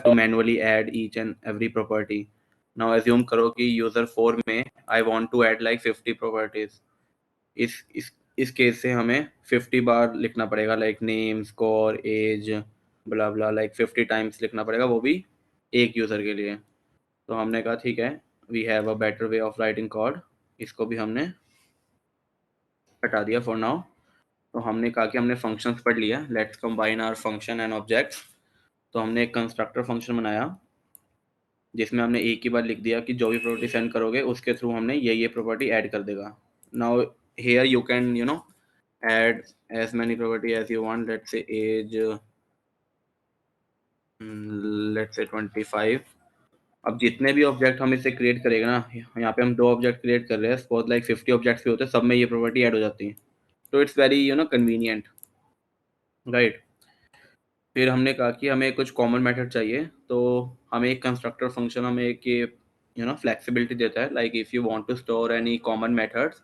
to manually add each and every property. Now assume करो कि user 4 में I want to add like 50 properties. इस case से हमें 50 बार लिखना पड़ेगा, लाइक नेम, स्कोर, एज, ब्ला ब्ला, लाइक 50 टाइम्स लिखना पड़ेगा, वो भी एक यूज़र के लिए। तो हमने कहा ठीक है, we have a better way of writing code, इसको भी हमने हटा दिया फॉर नाउ। तो हमने कहा कि हमने फंक्शंस पढ़ लिया, let's combine our function and objects. तो हमने एक कंस्ट्रक्टर फंक्शन बनाया जिसमें हमने एक ही बार लिख दिया कि जो भी प्रॉपर्टी सेंड करोगे उसके थ्रू हमने ये प्रॉपर्टी ऐड कर देगा। Now here you can add as many property as you want. Let's say age, let's say 25। अब जितने भी ऑब्जेक्ट हम इससे क्रिएट करेंगे ना, यहाँ पे हम 2 ऑब्जेक्ट क्रिएट कर रहे हैं, सपोज लाइक 50 ऑब्जेक्ट्स भी होते हैं, सब में ये प्रॉपर्टी ऐड हो जाती है। तो इट्स वेरी कन्वीनियंट, राइट। फिर हमने कहा कि हमें कुछ कॉमन मेथड चाहिए, तो हमें एक कंस्ट्रक्टर फंक्शन हमें एक फ्लेक्सिबिलिटी देता है, like if you want to store any common methods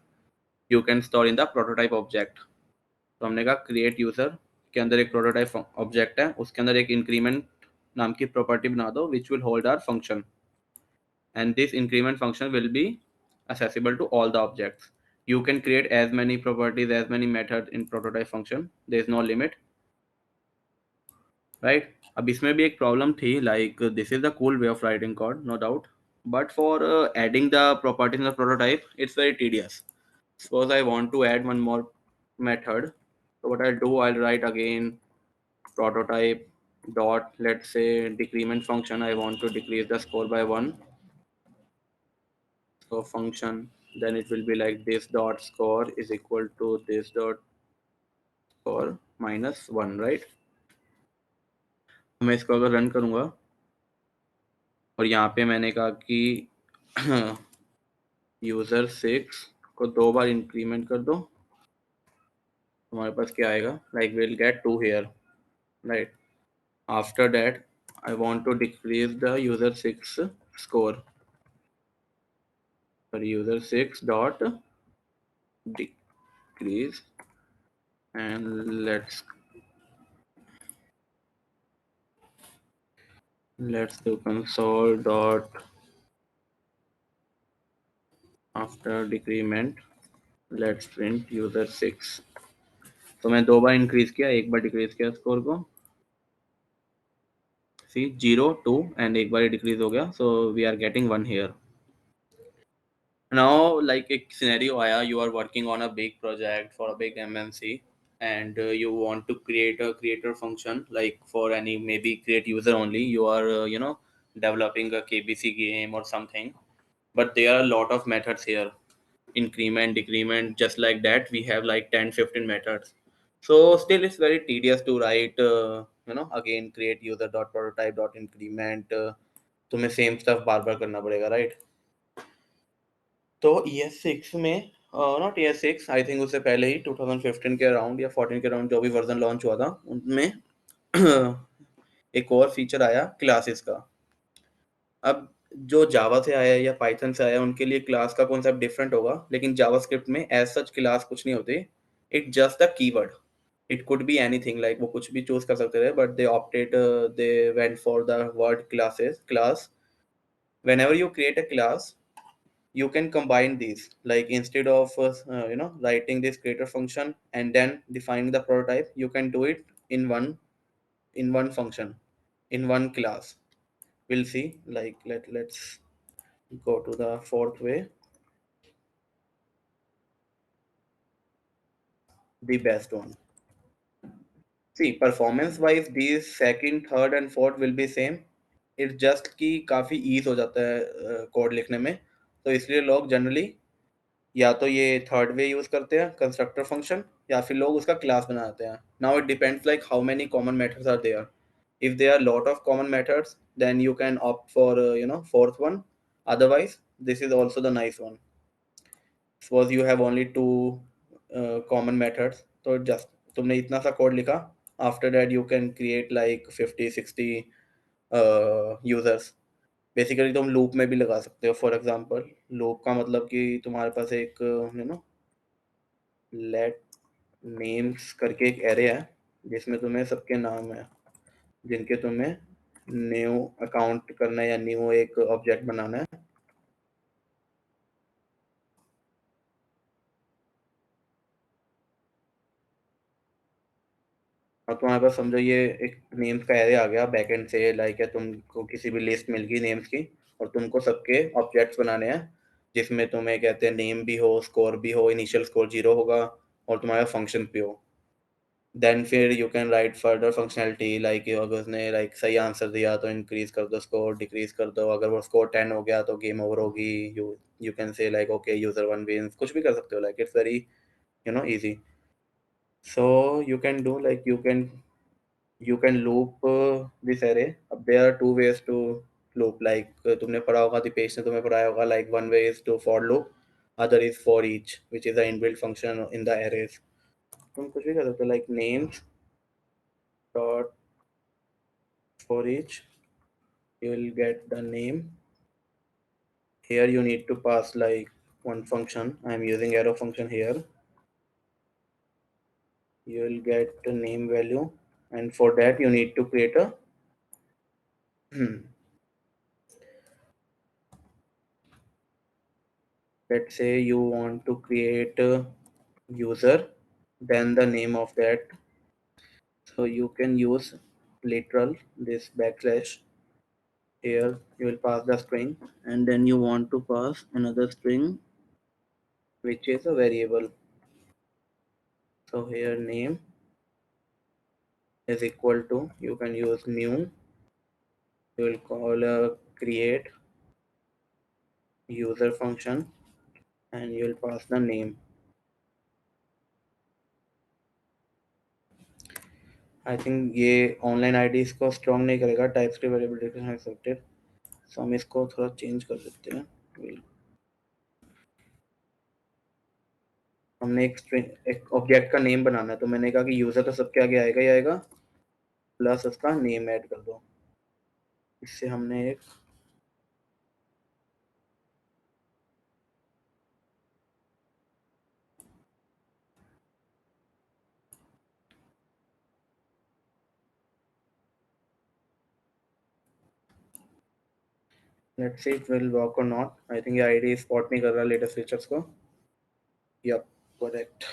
you can store in the prototype object. तो हमने कहा क्रिएट यूजर के अंदर एक प्रोटोटाइप ऑब्जेक्ट है, उसके अंदर एक इंक्रीमेंट नाम की प्रॉपर्टी बना दो which will hold our function, and this increment function will be accessible to all the objects. You can create as many properties, as many methods in prototype function. There is no limit, right? अब इसमें भी एक problem थी, like this is the cool way of writing code, no doubt, but for adding the properties in the prototype, it's very tedious. Suppose I want to add one more method, so what I'll do, I'll write again prototype dot, let's say, decrement function. I want to decrease the score by 1. So function, then it will be like this dot score is equal to this dot score minus 1, right? मैं इसको अगर run करूंगा और यहाँ पे मैंने कहा कि यूजर 6 को 2 बार इंक्रीमेंट कर दो, हमारे पास क्या आएगा, like will get 2 here, right. After that I want to decrease the user 6 score, for user 6 dot decrease, and let's do console dot after decrement, let's print user 6। तो मैं 2 बार इंक्रीज किया, एक बार डिक्रीज किया स्कोर को, सी 0 2 and एक बार decrease हो गया, so we are getting 1 here. Now like एक सिनेरियो आया, you are working on a big project for a big MNC and you want to create a creator function, like for any maybe create user only, you are developing a KBC game or something, but there are a lot of methods here, increment, decrement, just like that we have like 10-15 methods. So still it's very tedious to write again create user dot prototype dot increment, तुम्हें same stuff बार बार करना पड़ेगा, right. तो ES6 में, not ES6, I think उससे पहले ही 2015 के around या 14 के अराउंड जो भी वर्जन लॉन्च हुआ था उनमें एक और फीचर आया क्लासेस का। अब जो जावा से आया या पाइथन से आया उनके लिए क्लास का कॉन्सेप्ट डिफरेंट होगा, लेकिन जावास्क्रिप्ट में एज सच क्लास कुछ नहीं होती, it just the keyword. It could be anything, like वो कुछ भी चूज कर सकते थे, but they went for the word classes, class. whenever you create a class you can combine these, like instead of writing this creator function and then defining the prototype, you can do it in one function, in one class. We'll see, like let's go to the fourth way, the best one. See, performance wise these second, third and fourth will be same, it's just कि काफ़ी ease हो जाता है code लिखने में, तो इसलिए लोग जनरली या तो ये थर्ड वे यूज करते हैं कंस्ट्रक्टर फंक्शन, या फिर लोग उसका क्लास बनाते हैं। Now it depends like how many common methods are there, if there are lot of common methods then you can opt for fourth one, otherwise this is also the nice one। suppose you have only 2 common methods, तो just तुमने इतना सा code लिखा, after that you can create like 50-60 users। Basically तुम loop में भी लगा सकते हो, फॉर एग्जांपल लूप का मतलब कि तुम्हारे पास एक लेट नेम्स करके एक एरे है जिसमें तुम्हें सबके नाम है जिनके तुम्हें न्यू अकाउंट करना है या न्यू एक ऑब्जेक्ट बनाना है। और तुम्हारे पास समझो ये एक नेम्स का एरे आ गया बैकएंड से, लाइक है तुमको किसी भी लिस्ट मिल गई नेम्स की, और तुमको सबके ऑब्जेक्ट्स बनाने हैं, जिसमें तुम्हें कहते हैं नेम भी हो, स्कोर भी हो, इनिशियल स्कोर 0 होगा, और तुम्हारा फंक्शन भी हो। देन फिर you can write further functionality, like अगर उसने लाइक सही आंसर दिया तो इंक्रीज कर दो स्कोर, डिक्रीज कर दो, अगर वो स्कोर 10 हो गया तो गेम ओवर होगी। You can say like okay user one wins, कुछ भी कर सकते हो, like it's very easy. So you can do like you can loop this array. अब there are two ways to loop, like तुमने पढ़ा होगा, दीपेश ने तुम्हें पढ़ाया होगा, like one way is to for loop, other is for each, which is the inbuilt function in the arrays. तुम कुछ भी कर सकते हो, like names dot for each, you will get the name. Here you need to pass like one function. I am using arrow function here. You will get the name value, and for that you need to create a let's say you want to create a user, then the name of that. So you can use literal this backslash. Here you will pass the string, and then you want to pass another string which is a variable. So here name is equal to, you can use new, you will call a create user function, and you will pass the name. I think ये online ID इसको strong नहीं करेगा, TypeScript variable declaration accepted, सो हम इसको थोड़ा change कर देते हैं। हमने एक स्ट्रिंग एक ऑब्जेक्ट का नेम बनाना है, तो मैंने कहा कि यूजर तो सबके आगे आएगा ही आएगा, प्लस उसका नेम ऐड कर दो। इससे हमने एक let's see it will work और नॉट। आई थिंक ये आईडी स्पॉट नहीं कर रहा लेटेस्ट फीचर्स को। Yup, correct.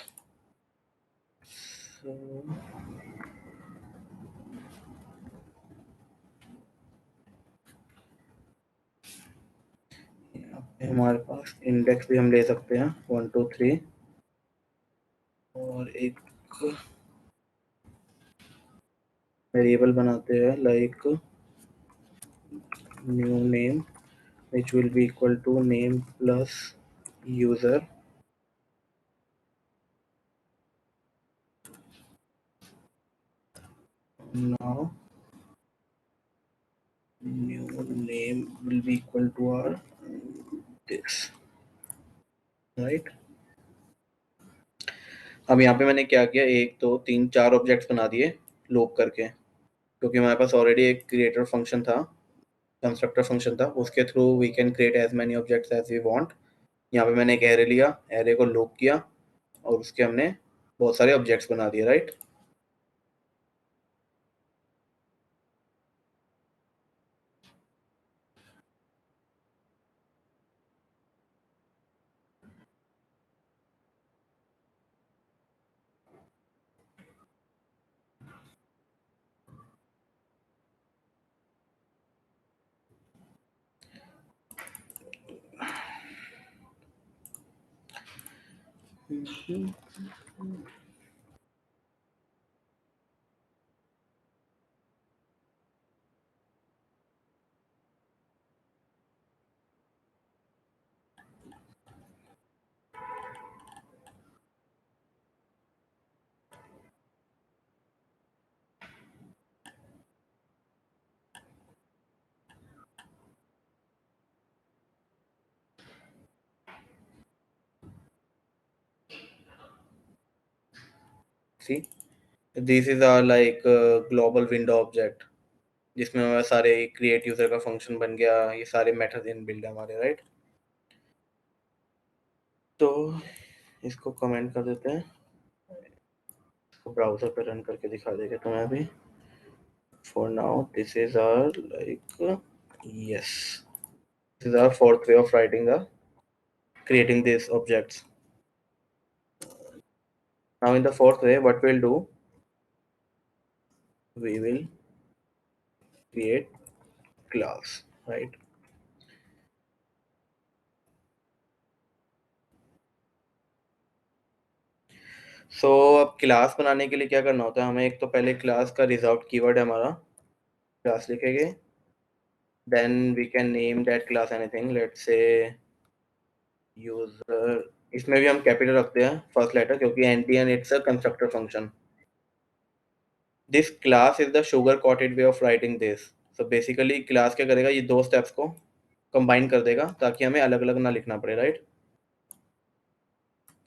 सो हमारे पास इंडेक्स भी हम ले सकते हैं 1 2 3, और एक वेरिएबल बनाते हैं like new name which will be equal to name plus user. Now new name will be equal to our this, right? अब यहाँ पे मैंने क्या किया, 1 2 3 4 ऑब्जेक्ट्स बना दिए लूप करके, क्योंकि हमारे पास ऑलरेडी एक क्रिएटर फंक्शन था, कंस्ट्रक्टर फंक्शन था, उसके through we can create as many objects as we want. यहाँ पे मैंने एक एरे लिया, एरे को लूप किया, और उसके हमने बहुत सारे ऑब्जेक्ट्स बना दिए, right? See this is our like global window object, जिसमें हमारे सारे क्रिएट यूजर का फंक्शन बन गया, ये सारे मेथड इन बिल्ड है हमारे, राइट? तो इसको कमेंट कर देते हैं, इसको ब्राउजर पे रन करके दिखा देगा तुम्हें अभी। for now this is our yes, this is our fourth way of writing the creating these objects. Now in the fourth way, what we'll do, we will create class, right? सो अब class बनाने के लिए क्या करना होता है हमें, एक तो पहले क्लास का रिजल्ट कीवर्ड है हमारा, क्लास लिखेंगे, then we can name that class anything, let's say user, इसमें भी हम कैपिटल रखते हैं फर्स्ट लेटर क्योंकि and it's a constructor function. This class is the sugar coated way of writing this. So basically class क्या करेगा, ये दो स्टेप्स को कंबाइन कर देगा ताकि हमें अलग अलग ना लिखना पड़े, राइट?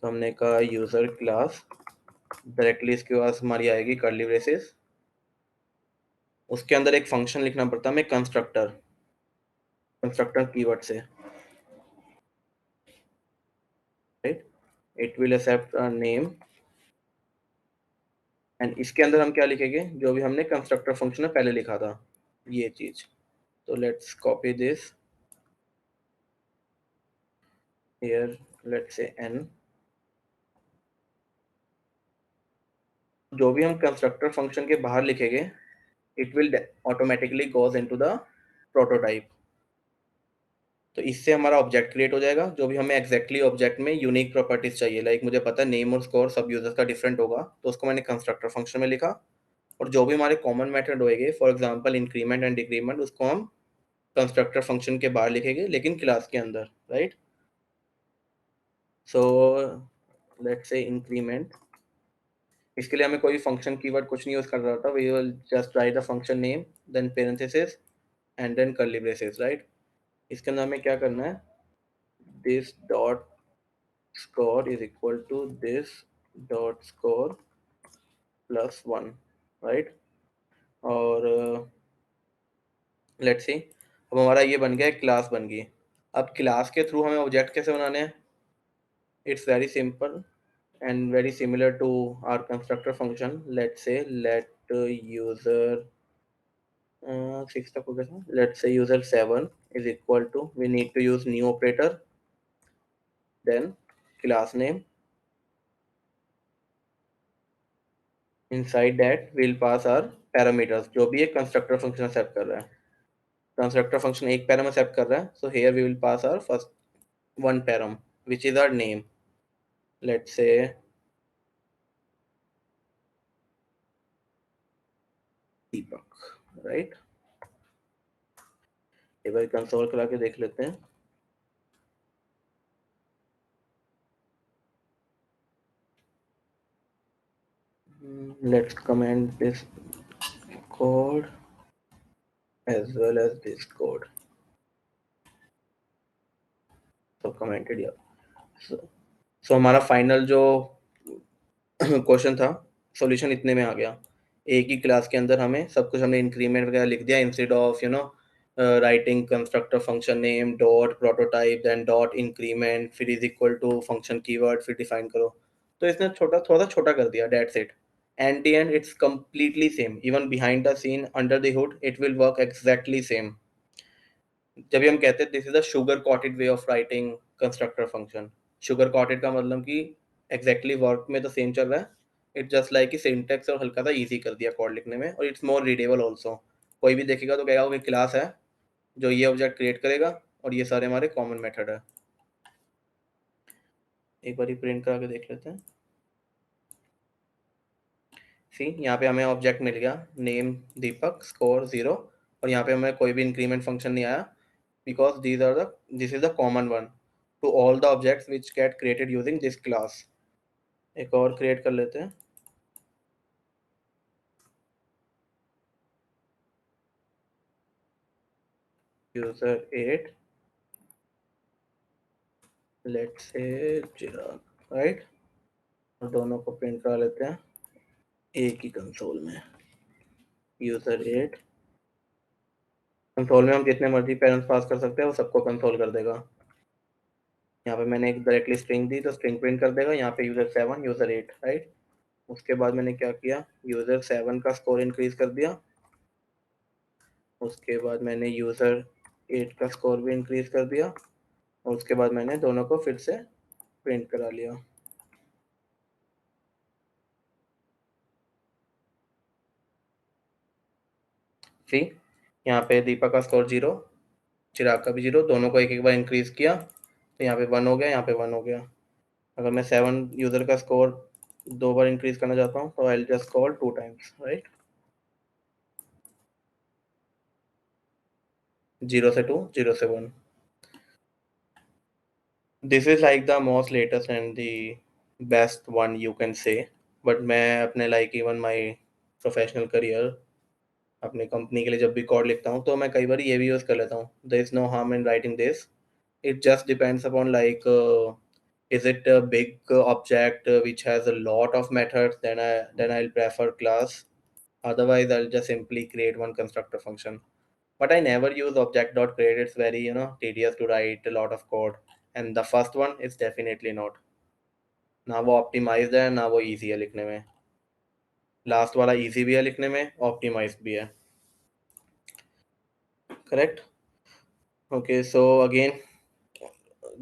तो हमने कहा यूजर क्लास, डायरेक्टली इसके पास हमारी आएगी कर्ली ब्रेसेस, उसके अंदर एक फंक्शन लिखना पड़ता है हमें कंस्ट्रक्टर, कंस्ट्रक्टर कीवर्ड से, right? It will accept a name, एंड इसके अंदर हम क्या लिखेंगे, जो भी हमने कंस्ट्रक्टर फंक्शन में पहले लिखा था, ये चीज. तो let's copy this here, let's say n, जो भी हम कंस्ट्रक्टर फंक्शन के बाहर लिखेंगे it will automatically goes into the prototype. तो इससे हमारा ऑब्जेक्ट क्रिएट हो जाएगा, जो भी हमें एग्जैक्टली ऑब्जेक्ट में यूनिक प्रॉपर्टीज चाहिए, लाइक मुझे पता है नेम और स्कोर सब यूजर्स का डिफरेंट होगा, तो उसको मैंने कंस्ट्रक्टर फंक्शन में लिखा, और जो भी हमारे कॉमन मेथड होएंगे, for example increment and decrement, उसको हम कंस्ट्रक्टर फंक्शन के बाहर लिखेंगे लेकिन क्लास के अंदर, right? So let's say increment, इसके लिए हमें कोई फंक्शन कीवर्ड कुछ नहीं यूज कर रहा था, we will just write the function name, then parenthesis and then curly braces, right? इसके अंदर हमें क्या करना है, this dot score is equal to this dot score plus 1, right? और लेट्स सी, अब हमारा ये बन गया, क्लास बन गई. अब क्लास के थ्रू हमें ऑब्जेक्ट कैसे बनाने हैं, it's very simple and very similar to our constructor function. Let's say let user 6 तक हो गया था, let's say user 7 is equal to, we need to use new operator, then class name, inside that we'll pass our parameters, जो भी एक constructor function accept कर रहा है, constructor function एक पैराम एक्सेप्ट कर रहा है, so here we will pass our first one param which is our name, let's say Deepak, right? एक बार कंसोल करा के देख लेते हैं. Let's comment this code as well as this code. So commented here. So हमारा final जो question था, solution इतने में आ गया. एक ही क्लास के अंदर हमें सब कुछ, हमने इंक्रीमेंट वगैरह लिख दिया instead of writing constructor function name dot prototype then dot increment फिर is equal to function keyword फिर डिफाइन करो. तो इसने छोटा थोड़ा सा छोटा कर दिया, that's it. And the end it's completely same, even behind the scene under the hood it will work exactly same. जब भी हम कहते हैं this is the sugar coated way of writing constructor function, sugar coated का मतलब कि exactly work में तो सेम चल रहा है, इट जस्ट लाइक कि सिंटेक्स और हल्का सा इजी कर दिया कोड लिखने में, और इट्स मोर रीडेबल ऑल्सो. कोई भी देखेगा तो कहेगा कि क्लास है जो ये ऑब्जेक्ट क्रिएट करेगा और ये सारे हमारे कॉमन मेथड है. एक बार प्रिंट करा के देख लेते हैं. सी, यहाँ पे हमें ऑब्जेक्ट मिल गया नेम दीपक स्कोर 0, और यहाँ पे हमें कोई भी इंक्रीमेंट फंक्शन नहीं आया because this is the common one to all the objects which get created using this class. एक और क्रिएट कर लेते हैं. user 8, let's say Chirag, right? और दोनों को प्रिंट करा लेते हैं एक ही कंसोल में. user 8 कंसोल में हम जितने मर्जी पेरेंट्स पास कर सकते हैं, वो सबको कंसोल कर देगा. यहाँ पे मैंने एक डायरेक्टली स्ट्रिंग दी तो स्ट्रिंग प्रिंट कर देगा. यहाँ पे यूजर 7 यूजर 8, राइट? उसके बाद मैंने क्या किया, यूजर 7 का स्कोर इंक्रीज कर दिया, उसके बाद मैंने यूज़र 8 का स्कोर भी इंक्रीज़ कर दिया और उसके बाद मैंने दोनों को फिर से प्रिंट करा लिया। सी, यहाँ पे दीपक का स्कोर 0, चिराग का भी 0, दोनों को एक-एक बार इंक्रीज़ किया, तो यहाँ पे 1 हो गया, यहाँ पे 1 हो गया। अगर मैं 7 यूज़र का स्कोर 2 बार इंक्रीज़ करना चाहता हूँ, तो I will just call 2 times, right? 0 से 2, 0 से 1। This is like the most latest and the best one you can से, बट मैं अपने like even my professional career, अपने कंपनी के लिए जब भी कोड लिखता हूँ, तो मैं कई बार ये भी यूज़ कर लेता हूँ। There is no harm in writing this. It just depends upon like is it a big object which has a lot of methods, then I'll prefer class. Otherwise, I'll just simply create one constructor function. But I never use object.create. It's very tedious to write a lot of code. And the first one is definitely not. ना वो optimized है ना वो easy है लिखने में. Last वाला easy भी है लिखने में, optimized भी है. Correct? Okay, so again,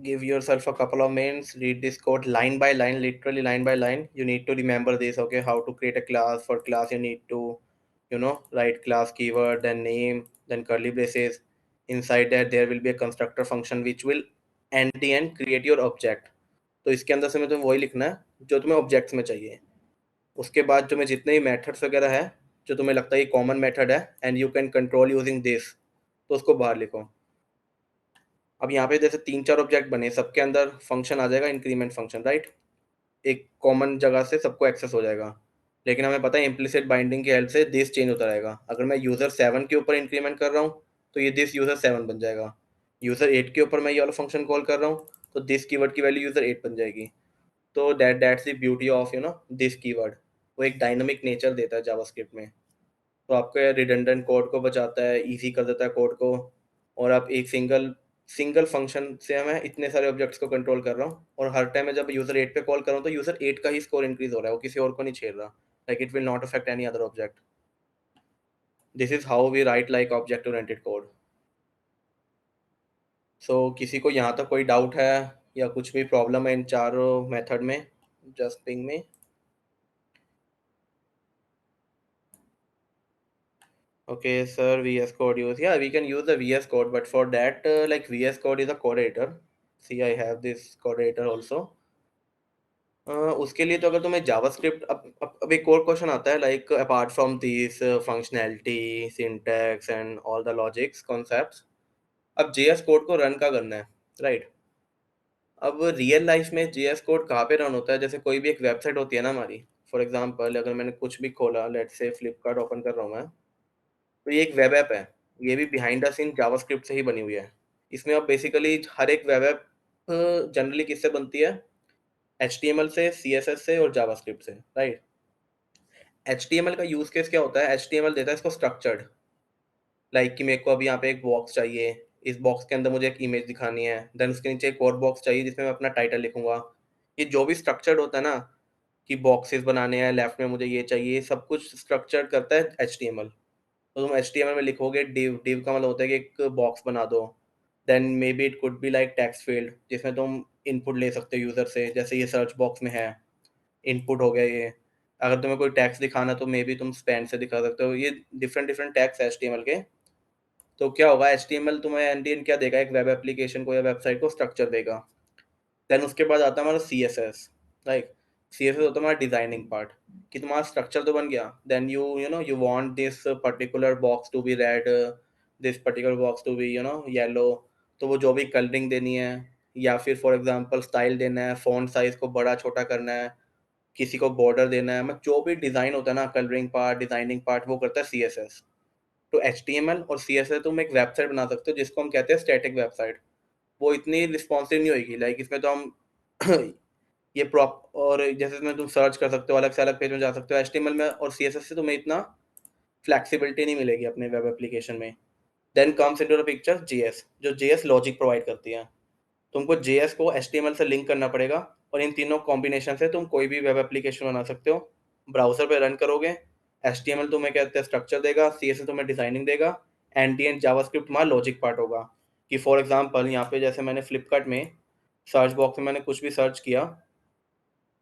give yourself a couple of minutes, read this code line by line, literally line by line. You need to remember this. Okay, how to create a class. For class you need to write class keyword, then name, then curly braces. Inside that there will be a constructor function which will end the end create your object. तो इसके अंदर से मैं तुम्हें वही लिखना है जो तुम्हें ऑब्जेक्ट्स में चाहिए। उसके बाद जो मैं जितने भी मेथड्स वगैरह है जो तुम्हें लगता है कॉमन मेथड है and you can control using this, तो उसको बाहर लिखो। अब यहाँ पे जैसे 3-4 ऑब्जेक्ट बने, सबके अंदर फंक्शन आ जाएगा इंक्रीमेंट फंक्शन, राइट? एक कॉमन जगह से सबको एक्सेस हो जाएगा। लेकिन हमें पता है इम्प्लिसिट बाइंडिंग की हेल्प से दिस चेंज होता रहेगा। अगर मैं यूज़र 7 के ऊपर इंक्रीमेंट कर रहा हूँ तो ये दिस यूज़र 7 बन जाएगा। यूज़र 8 के ऊपर मैं ये वाला फंक्शन कॉल कर रहा हूँ तो दिस कीवर्ड की वैल्यू यूज़र 8 बन जाएगी। तो that's the beauty of this keyword. वो एक डायनामिक नेचर देता है जावास्क्रिप्ट में। तो आपके रिडंडेंट कोड को बचाता है, ईज़ी कर देता है कोड को, और आप एक सिंगल सिंगल फंक्शन से मैं इतने सारे ऑब्जेक्ट्स को कंट्रोल कर रहा हूँ, और हर टाइम मैं जब यूज़र 8 पे कॉल कर रहा हूँ तो यूज़र 8 का ही स्कोर इंक्रीज़ हो रहा है, वो किसी और को नहीं छेड़ रहा। Like it will not affect any other object. This is how we write like object oriented code. So किसी को यहाँ तक कोई डाउट है या कुछ भी प्रॉब्लम है इन चारों मेथड में, जस्ट पिंग में। Okay, sir, VS Code use. Yeah, we can use the VS Code, but for that, like VS Code is a code editor. See, I have this code editor also. उसके लिए तो अगर तुम्हें JavaScript, अब एक और question आता है, like apart from this functionality, syntax and all the logics concepts, अब जेएस कोड को रन का करना है, राइट? अब रियल लाइफ में जेएस कोड कहाँ पे रन होता है? जैसे कोई भी एक वेबसाइट होती है ना हमारी, फॉर एग्जांपल अगर मैंने कुछ भी खोला, लेट्स से फ्लिपकार्ट ओपन कर रहा हूँ मैं, तो ये एक वेब ऐप है। ये भी बिहाइंड द सीन जावास्क्रिप्ट से ही बनी हुई है। इसमें अब बेसिकली हर एक वेब ऐप जनरली किससे बनती है? एचटीएमएल से, सीएसएस से और जावास्क्रिप्ट से, राइट? एचटीएमएल का यूज केस क्या होता है? एचटीएमएल देता है इसको स्ट्रक्चर्ड, लाइक कि मेरे को अभी यहाँ पे एक बॉक्स चाहिए, इस बॉक्स के अंदर मुझे एक इमेज दिखानी है, देन उसके नीचे एक और बॉक्स चाहिए जिसमें मैं अपना टाइटल लिखूंगा। ये जो भी स्ट्रक्चर्ड होता है ना, कि बॉक्सेस बनाने हैं, लेफ्ट में मुझे ये चाहिए, सब कुछ स्ट्रक्चर्ड करता है एचटीएमएल। तो तुम एचटीएमएल में लिखोगे डिव, डिव का मतलब होता है कि एक बॉक्स बना दो। Then may be it could be like text field जिसमें तुम इनपुट ले सकते हो यूजर से, जैसे ये सर्च बॉक्स में है, इनपुट हो गया ये। अगर तुम्हें कोई टैक्स दिखाना तो मे बी तुम स्पैन से दिखा सकते हो। ये डिफरेंट डिफरेंट टैक्स है एचटीएमएल के। तो क्या होगा, एचटीएमएल तुम्हें एंड क्या देगा, एक वेब एप्लीकेशन को या वेबसाइट को स्ट्रक्चर देगा। देन उसके बाद आता है हमारा C S S, right? C S S होता है हमारा डिजाइनिंग पार्ट, कि तुम्हारा स्ट्रक्चर तो बन गया, then you want this particular box to be red, this particular box to be yellow. तो वो जो भी कलरिंग देनी है, या फिर फॉर एग्जांपल स्टाइल देना है, फॉन्ट साइज को बड़ा छोटा करना है, किसी को बॉर्डर देना है, मतलब जो भी डिजाइन होता है ना, कलरिंग पार्ट, डिजाइनिंग पार्ट, वो करता है सी एस एस। तो एच टी एम एल और सी एस एस तुम एक वेबसाइट बना सकते हो जिसको हम कहते हैं स्टैटिक वेबसाइट। वो इतनी रिस्पॉन्सिव नहीं होगी, लाइक इसमें तो हम ये प्रॉप, और जैसे इसमें तुम सर्च कर सकते हो, अलग से अलग पेज में जा सकते हो। एचटीएमएल में और सीएसएस से तुम्हें इतना फ्लेक्सिबिलिटी नहीं मिलेगी अपने वेब एप्लीकेशन में। Then comes into the picture JS, जो जेएस लॉजिक प्रोवाइड करती है। तुमको जेएस को एचटीएमएल से लिंक करना पड़ेगा, और इन तीनों कॉम्बिनेशन से तुम कोई भी वेब एप्लीकेशन बना सकते हो। ब्राउजर पे रन करोगे, एचटीएमएल तुम्हें कहते हैं स्ट्रक्चर देगा, सीएसएस तुम्हें डिजाइनिंग देगा, एंड दी एंड जावास्क्रिप्ट तुम्हारा लॉजिक पार्ट होगा। कि फॉर एग्जांपल यहाँ पे जैसे मैंने फ्लिपकार्ट में सर्च बॉक्स में मैंने कुछ भी सर्च किया,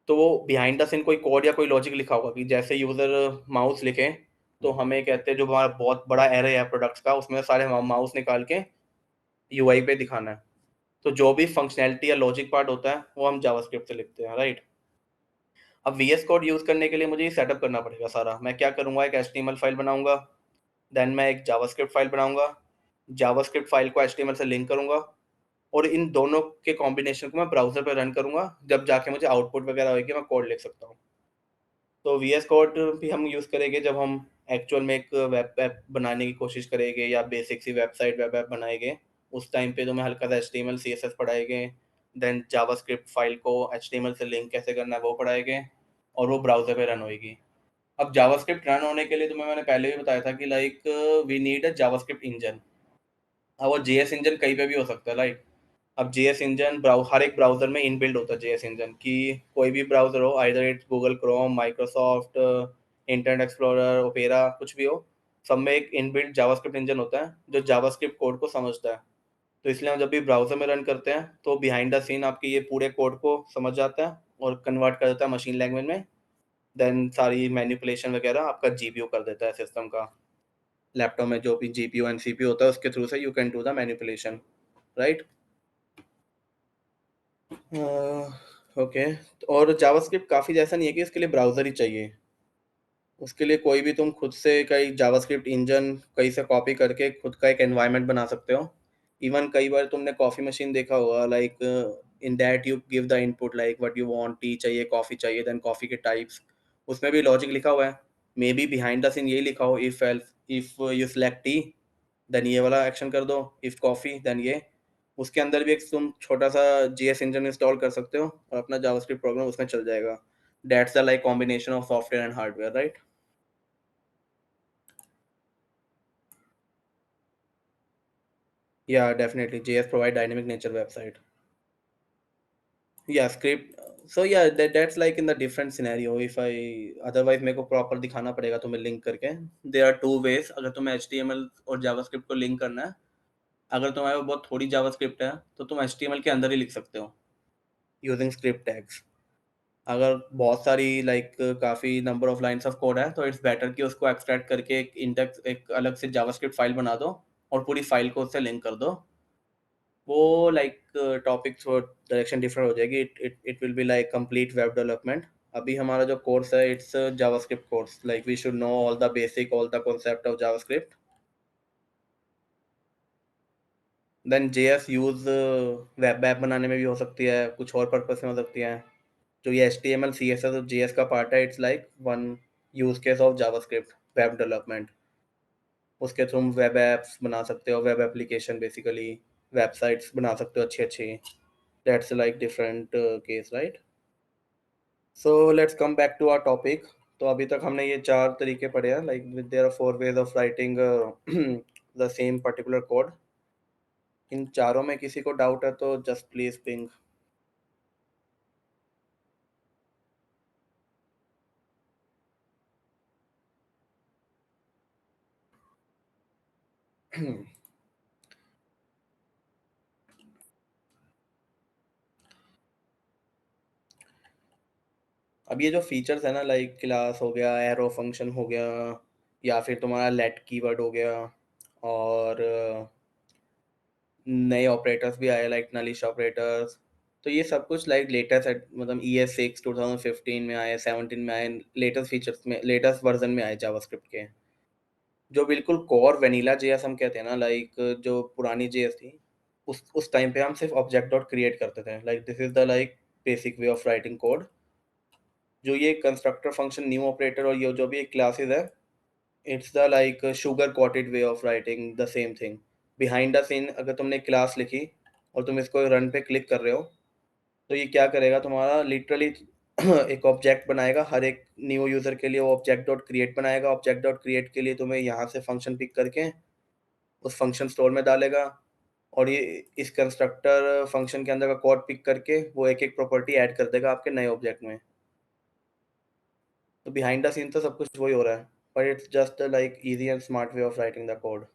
तो वो बिहाइंड द सीन कोई कोड या कोई लॉजिक लिखा होगा कि जैसे यूजर माउस लिखे, तो हमें कहते हैं जो हमारा बहुत बड़ा एरे है प्रोडक्ट्स का, उसमें सारे माउस निकाल के यूआई पे दिखाना है। तो जो भी फंक्शनैलिटी या लॉजिक पार्ट होता है वो हम जावास्क्रिप्ट से लिखते हैं, राइट। अब वीएस कोड यूज करने के लिए मुझे ये सेटअप करना पड़ेगा सारा। मैं क्या करूंगा, एक एचटीएमएल फाइल बनाऊंगा, देन मैं एक जावास्क्रिप्ट फाइल बनाऊंगा, जावास्क्रिप्ट फाइल को एचटीएमएल से लिंक करूंगा, और इन दोनों के कॉम्बिनेशन को मैं ब्राउजर पे रन करूंगा, जब जाके मुझे आउटपुट वगैरह होगी मैं कोड लिख सकता हूँ। तो वीएस कोड भी हम यूज़ करेंगे जब हम एक्चुअल में एक वेब ऐप बनाने की कोशिश करेंगे या बेसिक सी वेबसाइट वेब ऐप बनाएंगे। उस टाइम पे तो मैं हल्का सा एचटीएमएल सीएसएस पढ़ाएंगे, देन जावास्क्रिप्ट फाइल को एचटीएमएल से लिंक कैसे करना है वो पढ़ाएंगे, और वो ब्राउजर पे रन होएगी। अब जावास्क्रिप्ट रन होने के लिए तुम्हें मैंने पहले भी बताया था कि like we need a JavaScript engine. अब वो जेएस इंजन कहीं पे भी हो सकता है, लाइक अब जेएस इंजन हर एक ब्राउजर में इनबिल्ड होता है जेएस इंजन, कि कोई भी ब्राउजर हो, either it's Google Chrome, Microsoft, internet explorer, opera, कुछ भी हो, सब में एक इनबिल्ट जावास्क्रिप्ट इंजन होता है जो जावास्क्रिप्ट कोड को समझता है। तो इसलिए हम जब भी ब्राउजर में रन करते हैं तो बिहाइंड द सीन आपकी ये पूरे कोड को समझ जाता है और कन्वर्ट कर देता है मशीन लैंग्वेज में। देन सारी मैनिपुलेशन वगैरह आपका जीपीयू कर देता है सिस्टम का। लैपटॉप में जो भी जीपीयू एंड सीपीयू होता है उसके थ्रू से you can do the manipulation, right. Okay. और जावास्क्रिप्ट काफ़ी जैसा नहीं है कि इसके लिए ब्राउज़र ही चाहिए। उसके लिए कोई भी तुम खुद से कई जावास्क्रिप्ट इंजन कहीं से कॉपी करके खुद का एक एनवायरनमेंट बना सकते हो। इवन कई बार तुमने कॉफ़ी मशीन देखा होगा, like in that you give the input like what you want, tea चाहिए, कॉफ़ी चाहिए, देन कॉफ़ी के टाइप्स, उसमें भी लॉजिक लिखा हुआ है। May be behind the scene यही लिखा हो, if else if you select tea then ये वाला एक्शन कर दो, इफ कॉफ़ी देन ये। उसके अंदर भी एक तुम छोटा सा जीएस इंजन इंस्टॉल कर सकते हो और अपना जावास्क्रिप्ट प्रोग्राम उसमें चल जाएगा। That's the like combination of software and hardware, right. Yeah, definitely. JS provide dynamic nature website. Yeah, script. So yeah, that's like in the different scenario. If I otherwise मेरे को proper दिखाना पड़ेगा तुम्हें link करके। There are two ways अगर तुम्हें HTML और JavaScript को लिंक करना है। अगर तुम्हारे पास बहुत थोड़ी JavaScript है तो तुम HTML के अंदर ही लिख सकते हो using script tags। अगर बहुत सारी काफ़ी number of lines of code है तो इट्स बेटर कि उसको एक्सट्रैक्ट करके एक इंडेक्स एक अलग से जावास्क्रिप्ट फाइल बना दो और पूरी फाइल को उससे लिंक कर दो। वो टॉपिक थोड़ा डायरेक्शन डिफरेंट हो जाएगी। It will be like complete web development. अभी हमारा जो कोर्स है it's JavaScript course, like we should know all the basic all the concept of JavaScript. Then JS use web app बनाने में भी हो सकती है, कुछ और पर्पस में हो सकती है। जो ये H T M L C S S और जेएस का पार्ट है, it's like one use case of JavaScript web development. उसके थ्रू वेब एप्स बना सकते हो, वेब एप्लीकेशन बेसिकली, वेबसाइट्स बना सकते हो अच्छी अच्छी। That's like different case, right. So let's come back to our topic. तो अभी तक हमने ये चार तरीके पढ़े हैं, like there are four ways of writing the same particular code. इन चारों में किसी को डाउट है तो जस्ट प्लीज पिंग। अब ये जो फीचर्स है ना, लाइक क्लास हो गया, एरो फंक्शन हो गया, या फिर तुम्हारा लेट कीवर्ड हो गया, और नए ऑपरेटर्स भी आए लाइक नलिश ऑपरेटर्स। तो ये सब कुछ लाइक लेटेस्ट मतलब ई एस सिक्स 2015 में आए, 17 में आए, लेटेस्ट फीचर्स में, लेटेस्ट वर्जन में आए जावास्क्रिप्ट के। जो बिल्कुल कोर वेनिला जेएस हम कहते हैं ना, लाइक जो पुरानी जेएस थी, उस टाइम पे हम सिर्फ ऑब्जेक्ट डॉट क्रिएट करते थे, like this is the like basic way of writing code. जो ये कंस्ट्रक्टर फंक्शन न्यू ऑपरेटर और ये जो भी क्लासेस है, it's the like sugar coated way of writing the same thing. Behind the scene अगर तुमने क्लास लिखी और तुम इसको रन पे क्लिक कर रहे हो, तो ये क्या करेगा, तुम्हारा लिटरली एक ऑब्जेक्ट बनाएगा हर एक न्यू यूज़र के लिए। वो ऑब्जेक्ट डॉट क्रिएट बनाएगा, ऑब्जेक्ट डॉट क्रिएट के लिए तुम्हें यहाँ से फंक्शन पिक करके उस फंक्शन स्टोर में डालेगा, और ये इस कंस्ट्रक्टर फंक्शन के अंदर का कोड पिक करके वो एक एक प्रॉपर्टी ऐड कर देगा आपके नए ऑब्जेक्ट में। तो बिहाइंड द सीन तो सब कुछ वही हो रहा है, but it's just like easy and smart way of writing the code.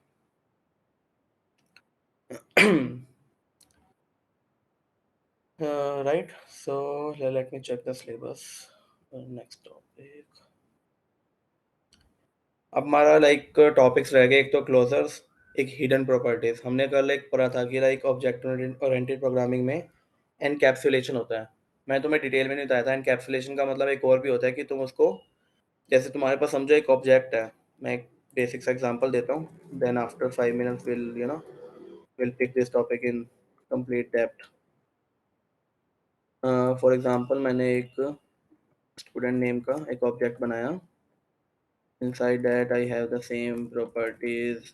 Right, so let me check the syllabus. Next topic, अब हमारा लाइक टॉपिक्स रह गए, एक तो क्लोजर्स, एक हिडन प्रॉपर्टीज। हमने कल एक पढ़ा था कि लाइक ऑब्जेक्ट ओरिएंटेड प्रोग्रामिंग में एनकैप्सुलेशन होता है। मैं तुम्हें डिटेल में नहीं बताया था। एनकैप्सुलेशन का मतलब एक और भी होता है कि तुम उसको, जैसे तुम्हारे पास समझो एक ऑब्जेक्ट है, मैं एक बेसिक सा एग्जांपल देता हूँ, then after 5 minutes will will pick this topic in complete depth. For example मैंने एक स्टूडेंट नेम का एक ऑब्जेक्ट बनाया। Inside that I have the same properties,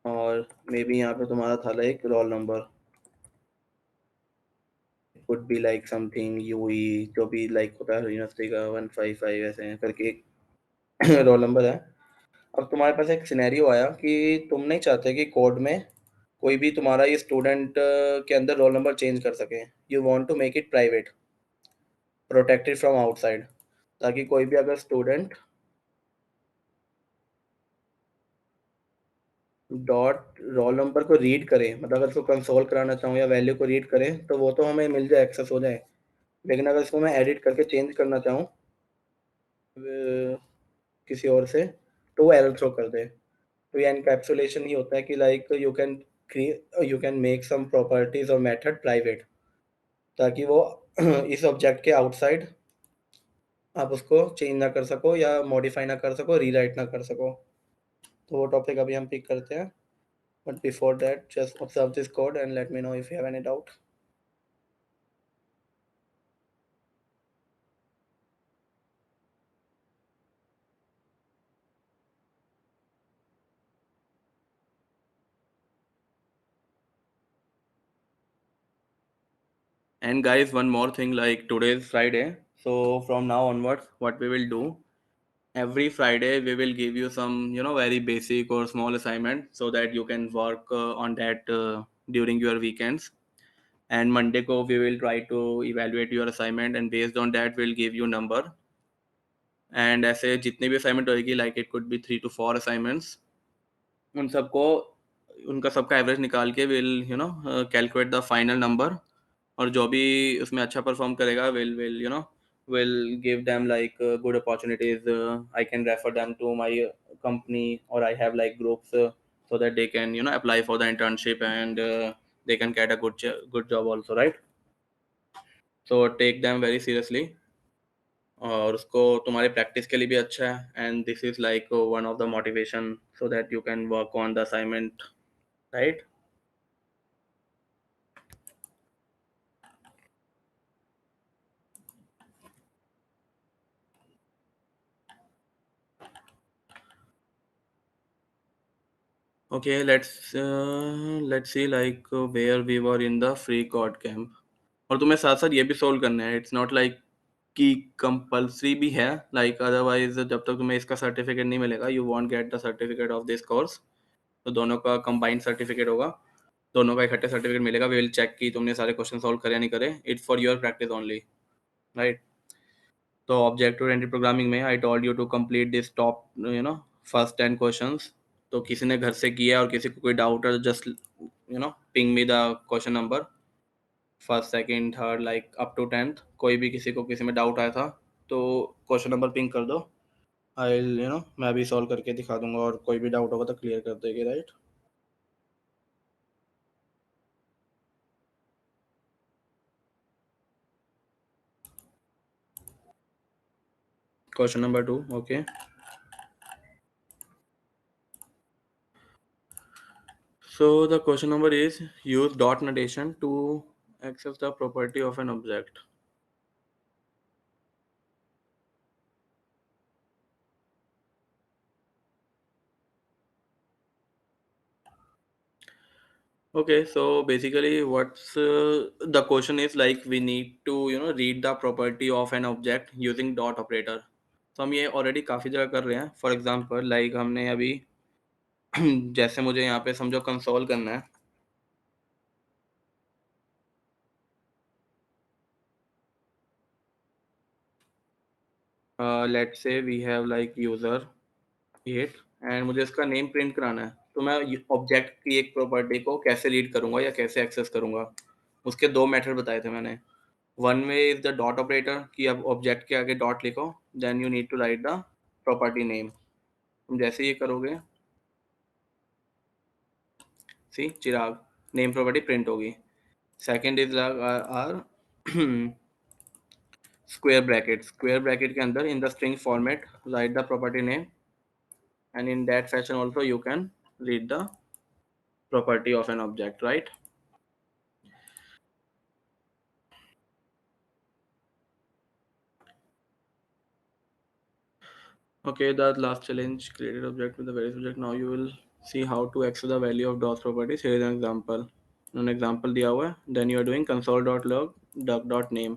और मे बी यहाँ पे तुम्हारा था like roll number, could be like something UI, जो भी लाइक होता है यूनिवर्सिटी का 155 ऐसे करके एक रोल नंबर है। अब तुम्हारे पास एक सिनेरियो आया कि तुम नहीं चाहते कि कोड में कोई भी तुम्हारा ये स्टूडेंट के अंदर रोल नंबर चेंज कर सके। You want to make it private, protected from outside, ताकि कोई भी अगर स्टूडेंट डॉट रोल नंबर को रीड करे, मतलब अगर उसको कंसोल कराना चाहूँ या वैल्यू को रीड करे तो वो तो हमें मिल जाए, एक्सेस हो जाए। लेकिन अगर इसको मैं एडिट करके चेंज करना चाहूँ किसी और से, तो वो एरर थ्रो कर दे। तो ये एनकैप्सुलेशन ही होता है कि like you can make some properties और मेथड प्राइवेट, ताकि वो इस ऑब्जेक्ट के आउटसाइड आप उसको चेंज ना कर सको या मॉडिफाई ना कर सको, रीराइट ना कर सको। तो वो टॉपिक अभी हम पिक करते हैं, but before that just observe this code and let me know if you have any doubt. And guys, one more thing, like today is Friday, so from now onwards, what we will do, every Friday we will give you some, very basic or small assignment so that you can work on that during your weekends. And Monday ko we will try to evaluate your assignment, and based on that we'll give you number. And ऐसे जितने भी assignment होएगी, like it could be 3 to 4 assignments, उन सबको उनका सबका average निकाल के will calculate the final number. और जो भी उसमें अच्छा परफॉर्म करेगा will give them like good opportunities. I can refer them to my company, और I have like groups so that they can apply for the internship, and they can get a good job also, right? So take them very seriously, और उसको तुम्हारी practice के लिए भी अच्छा है, and this is like one of the motivation so that you can work on the assignment, right? Okay, let's see like where we were in the free code camp. और तुम्हें साथ साथ ये भी सोल्व करना है, इट्स नॉट लाइक कि compulsory भी है, लाइक अदरवाइज जब तक तुम्हें इसका सर्टिफिकेट नहीं मिलेगा you want get the certificate of this course. तो दोनों का कंबाइंड सर्टिफिकेट होगा, दोनों का इकट्ठे सर्टिफिकेट मिलेगा। वी विल चेक कि तुमने सारे क्वेश्चन सॉल्व करे या नहीं करे, it's for your practice only, right? तो ऑब्जेक्ट ओरिएंटेड प्रोग्रामिंग में I told you to complete this top first 10 questions. तो किसी ने घर से किया और किसी को कोई डाउट है, just ping me the question number, first second third like up to 10th। कोई भी किसी को किसी में डाउट आया था तो क्वेश्चन नंबर पिंग कर दो, आई मैं भी सॉल्व करके दिखा दूंगा, और कोई भी डाउट होगा तो क्लियर कर देगी, right? Question number 2, okay. So the question number is, use dot notation to access the property of an object. Okay, so basically what's the question is like we need to read the property of an object using dot operator. तो हम ये already काफ़ी जगह कर रहे हैं। For example like हमने अभी जैसे मुझे यहाँ पे समझो कंसोल करना है, let's say we have like user 8, and मुझे इसका नेम प्रिंट कराना है। तो मैं ऑब्जेक्ट की एक प्रॉपर्टी को कैसे रीड करूंगा या कैसे एक्सेस करूंगा? उसके दो मेथड बताए थे मैंने। वन में इज द डॉट ऑपरेटर कि अब ऑब्जेक्ट के आगे डॉट लिखो, then you need to write the property name. तुम जैसे ये करोगे, see Chirag, name property print होगी। Second is our square bracket. Square bracket के अंदर in the string format write the property name, and in that fashion also you can read the property of an object, right? Okay, the last challenge, created object with the various object. Now you will see how to access the value of DOS properties. Here is an example. An example दिया हुआ है. Then you are doing console.log duck.name.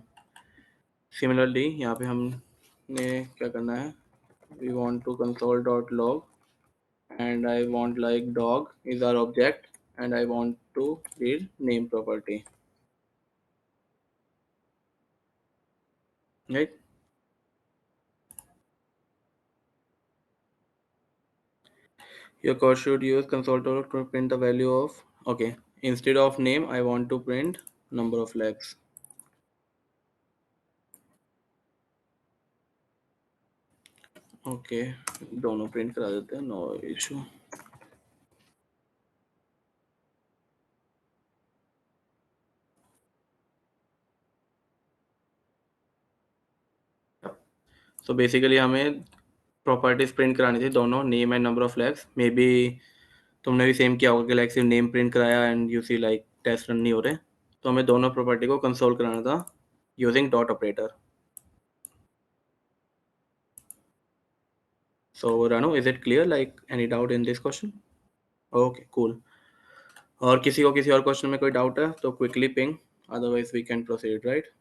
Similarly, यहाँ पे हमने क्या करना है? We want to console.log and I want like dog is our object and I want to read name property. Right? Your code should use console.log to print the value of, okay, instead of name I want to print number of legs. Okay, दोनों प्रिंट करा देते हैं, no issue. So basically हमें properties print करानी थी दोनों, name and number of legs. May be तुमने भी सेम किया होगा कि लाइक सिर्फ नेम प्रिंट कराया and you see like test run नहीं हो रहे, तो हमें दोनों प्रॉपर्टी को कंसोल कराना था using dot operator. So Ranu, is it clear? Like any doubt in this question? Okay cool. और किसी को किसी और क्वेश्चन में कोई डाउट है तो quickly ping, otherwise we can proceed, right?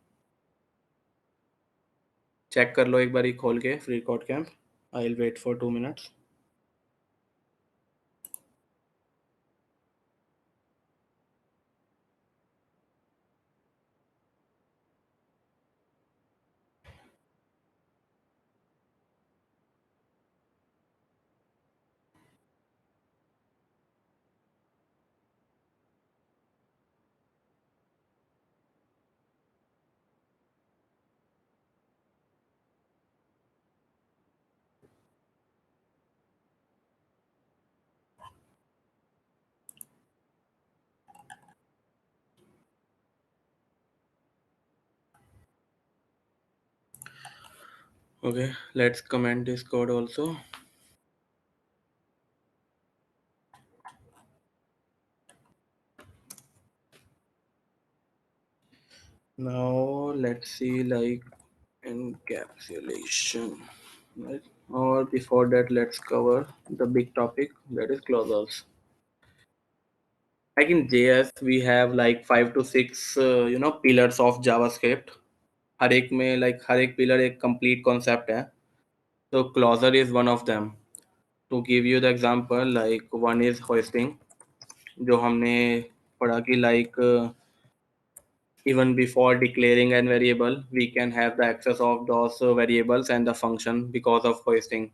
Check कर लो एक बार खोल के free code camp. I will wait for 2 minutes। Okay, let's comment this code also. Now let's see like encapsulation, right? Or before that, let's cover the big topic, that is clauses. Like in JS, we have like 5 to 6 pillars of JavaScript. हर एक में like हर एक pillar एक complete concept है. So clauser is one of them. To give you the example, like one is hoisting, जो हमने पढ़ा कि like even before declaring an variable, we can have the access of those variables and the function because of hoisting.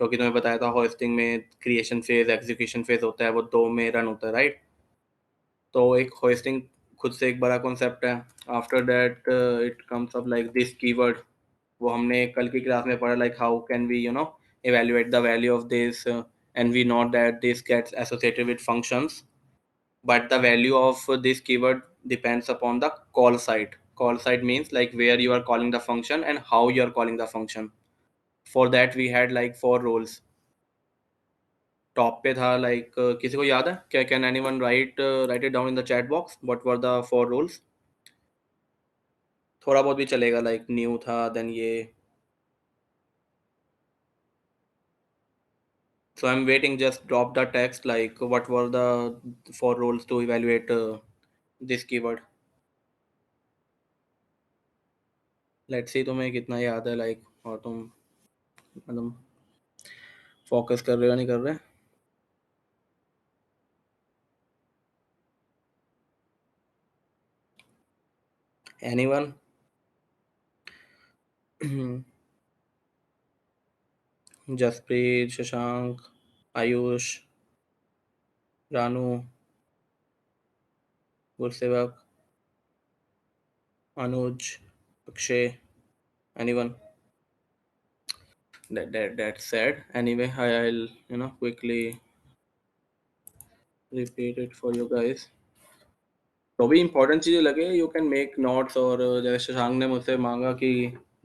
क्योंकि तुम्हें बताया था hosting में creation phase execution phase होता है, वो दो में रन होता है, राइट? तो एक होस्टिंग खुद से एक बड़ा कॉन्सेप्ट है। After that it comes up like this keyword, वो हमने कल की क्लास में पढ़ा, like how can we evaluate the value of this, and we know that this gets associated with functions, but the value of this keyword depends upon the call site. Call site means like where you are calling the function and how you are calling the function. For that we had like 4 rules. Top पे था like किसी को याद है क्या? Can anyone right it down in the chat box what were the 4 rules? थोड़ा बहुत भी चलेगा, लाइक न्यू था, देन ये। So I am waiting, just drop the text like what were the 4 rules to evaluate this keyword. Let's see तुम्हें कितना याद है, लाइक और तुम मतलब फोकस कर रहे हो नहीं कर रहे? Anyone? Jaspreet, Shashank, Ayush, Ranu, Gursewak, Anuj, Akshay, anyone? That's sad. Anyway, I'll quickly repeat it for you guys. तो भी इम्पोर्टेंट चीज़ें लगे यू कैन मेक नोट्स और जैसे शशांक ने मुझसे मांगा कि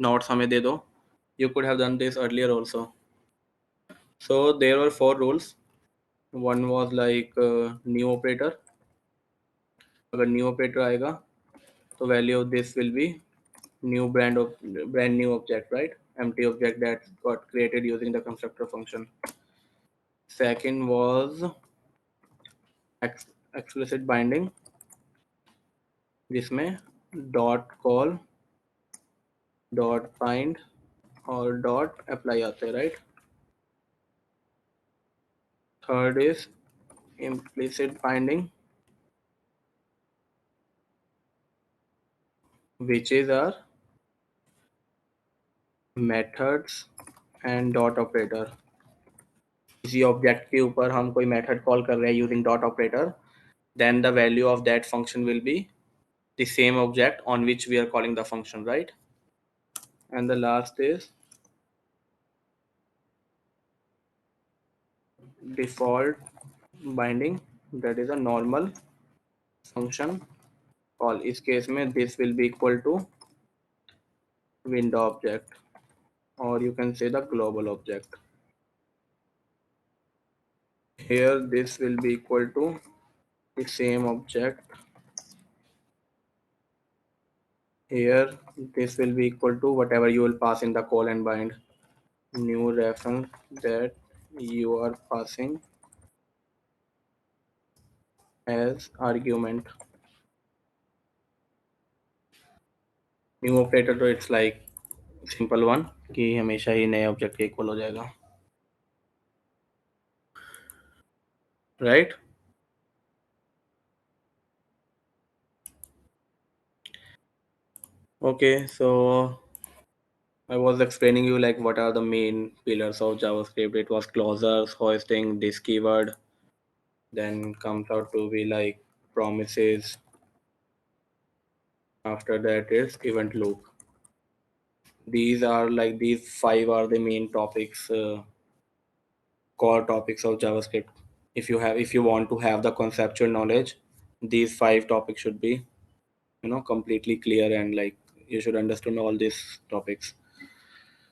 नोट्स हमें दे दो you could have done this earlier also so there were four rules one was like new operator अगर न्यू ऑपरेटर आएगा तो value of this will be new brand new object, right? Empty object that got created using the constructor function. Second was explicit binding जिसमें dot call dot bind और dot apply आते हैं, right? Third is implicit binding which is our methods and dot operator. किसी object के ऊपर हम कोई method call कर रहे हैं using dot operator then the value of that function will be the same object on which we are calling the function, right? And the last is default binding, that is a normal function call. इस case में this will be equal to window object or you can say the global object. Here this will be equal to the same object. Here this will be equal to whatever you will pass in the call and bind. New reference that you are passing as argument. New operator तो it's like simple one कि हमेशा ही नए object के equal हो जाएगा, right? Okay, so I was explaining you like what are the main pillars of JavaScript. It was closures, hoisting, this keyword, then comes out to be like promises. After that is event loop. These five are the main topics, core topics of JavaScript. If you want to have the conceptual knowledge, these five topics should be completely clear and like you should understand all these topics.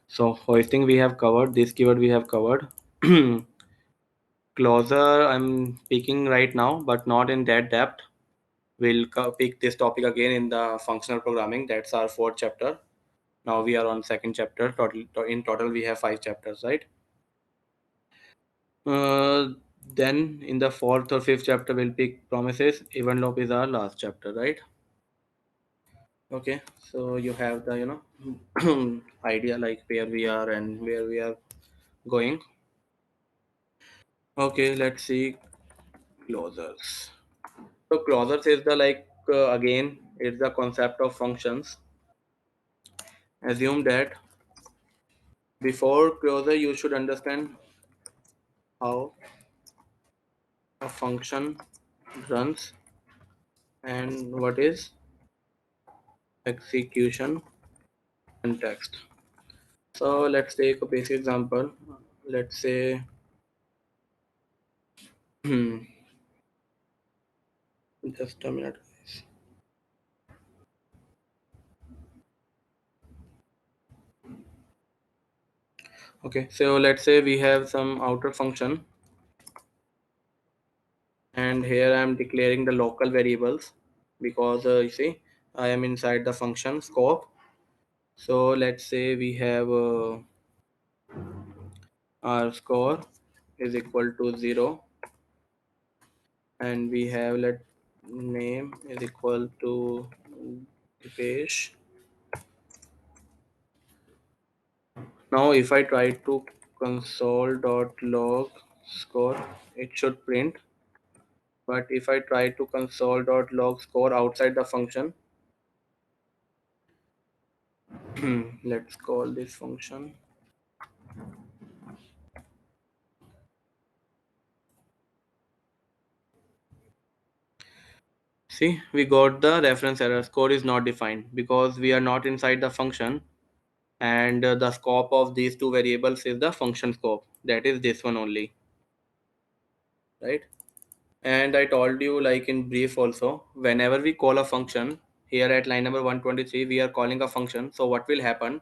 So hoisting we have covered, this keyword we have covered. Closer I'm speaking right now, but not in that depth. We'll pick this topic again in the functional programming. That's our fourth chapter. Now we are on second chapter. In total we have five chapters, right? Uh, then in the fourth or fifth chapter we'll pick promises. Event loop is our last chapter, right? Okay, so you have the idea like where we are and where we are going. Okay, let's see closures. So closures is the again it's the concept of functions. Assume that before closure you should understand how a function runs and what is execution context. So let's take a basic example. Let's say just a minute. Okay, so let's say we have some outer function and here I am declaring the local variables because you see I am inside the function scope. So let's say we have our score is equal to 0 and we have let name is equal to Dipesh. Now if I try to console.log score it should print, but if I try to console.log score outside the function, let's call this function. See, we got the reference error. Score is not defined because we are not inside the function, and the scope of these two variables is the function scope. That is this one only, right? And I told you, like in brief also, whenever we call a function, here at line number 123, we are calling a function. So what will happen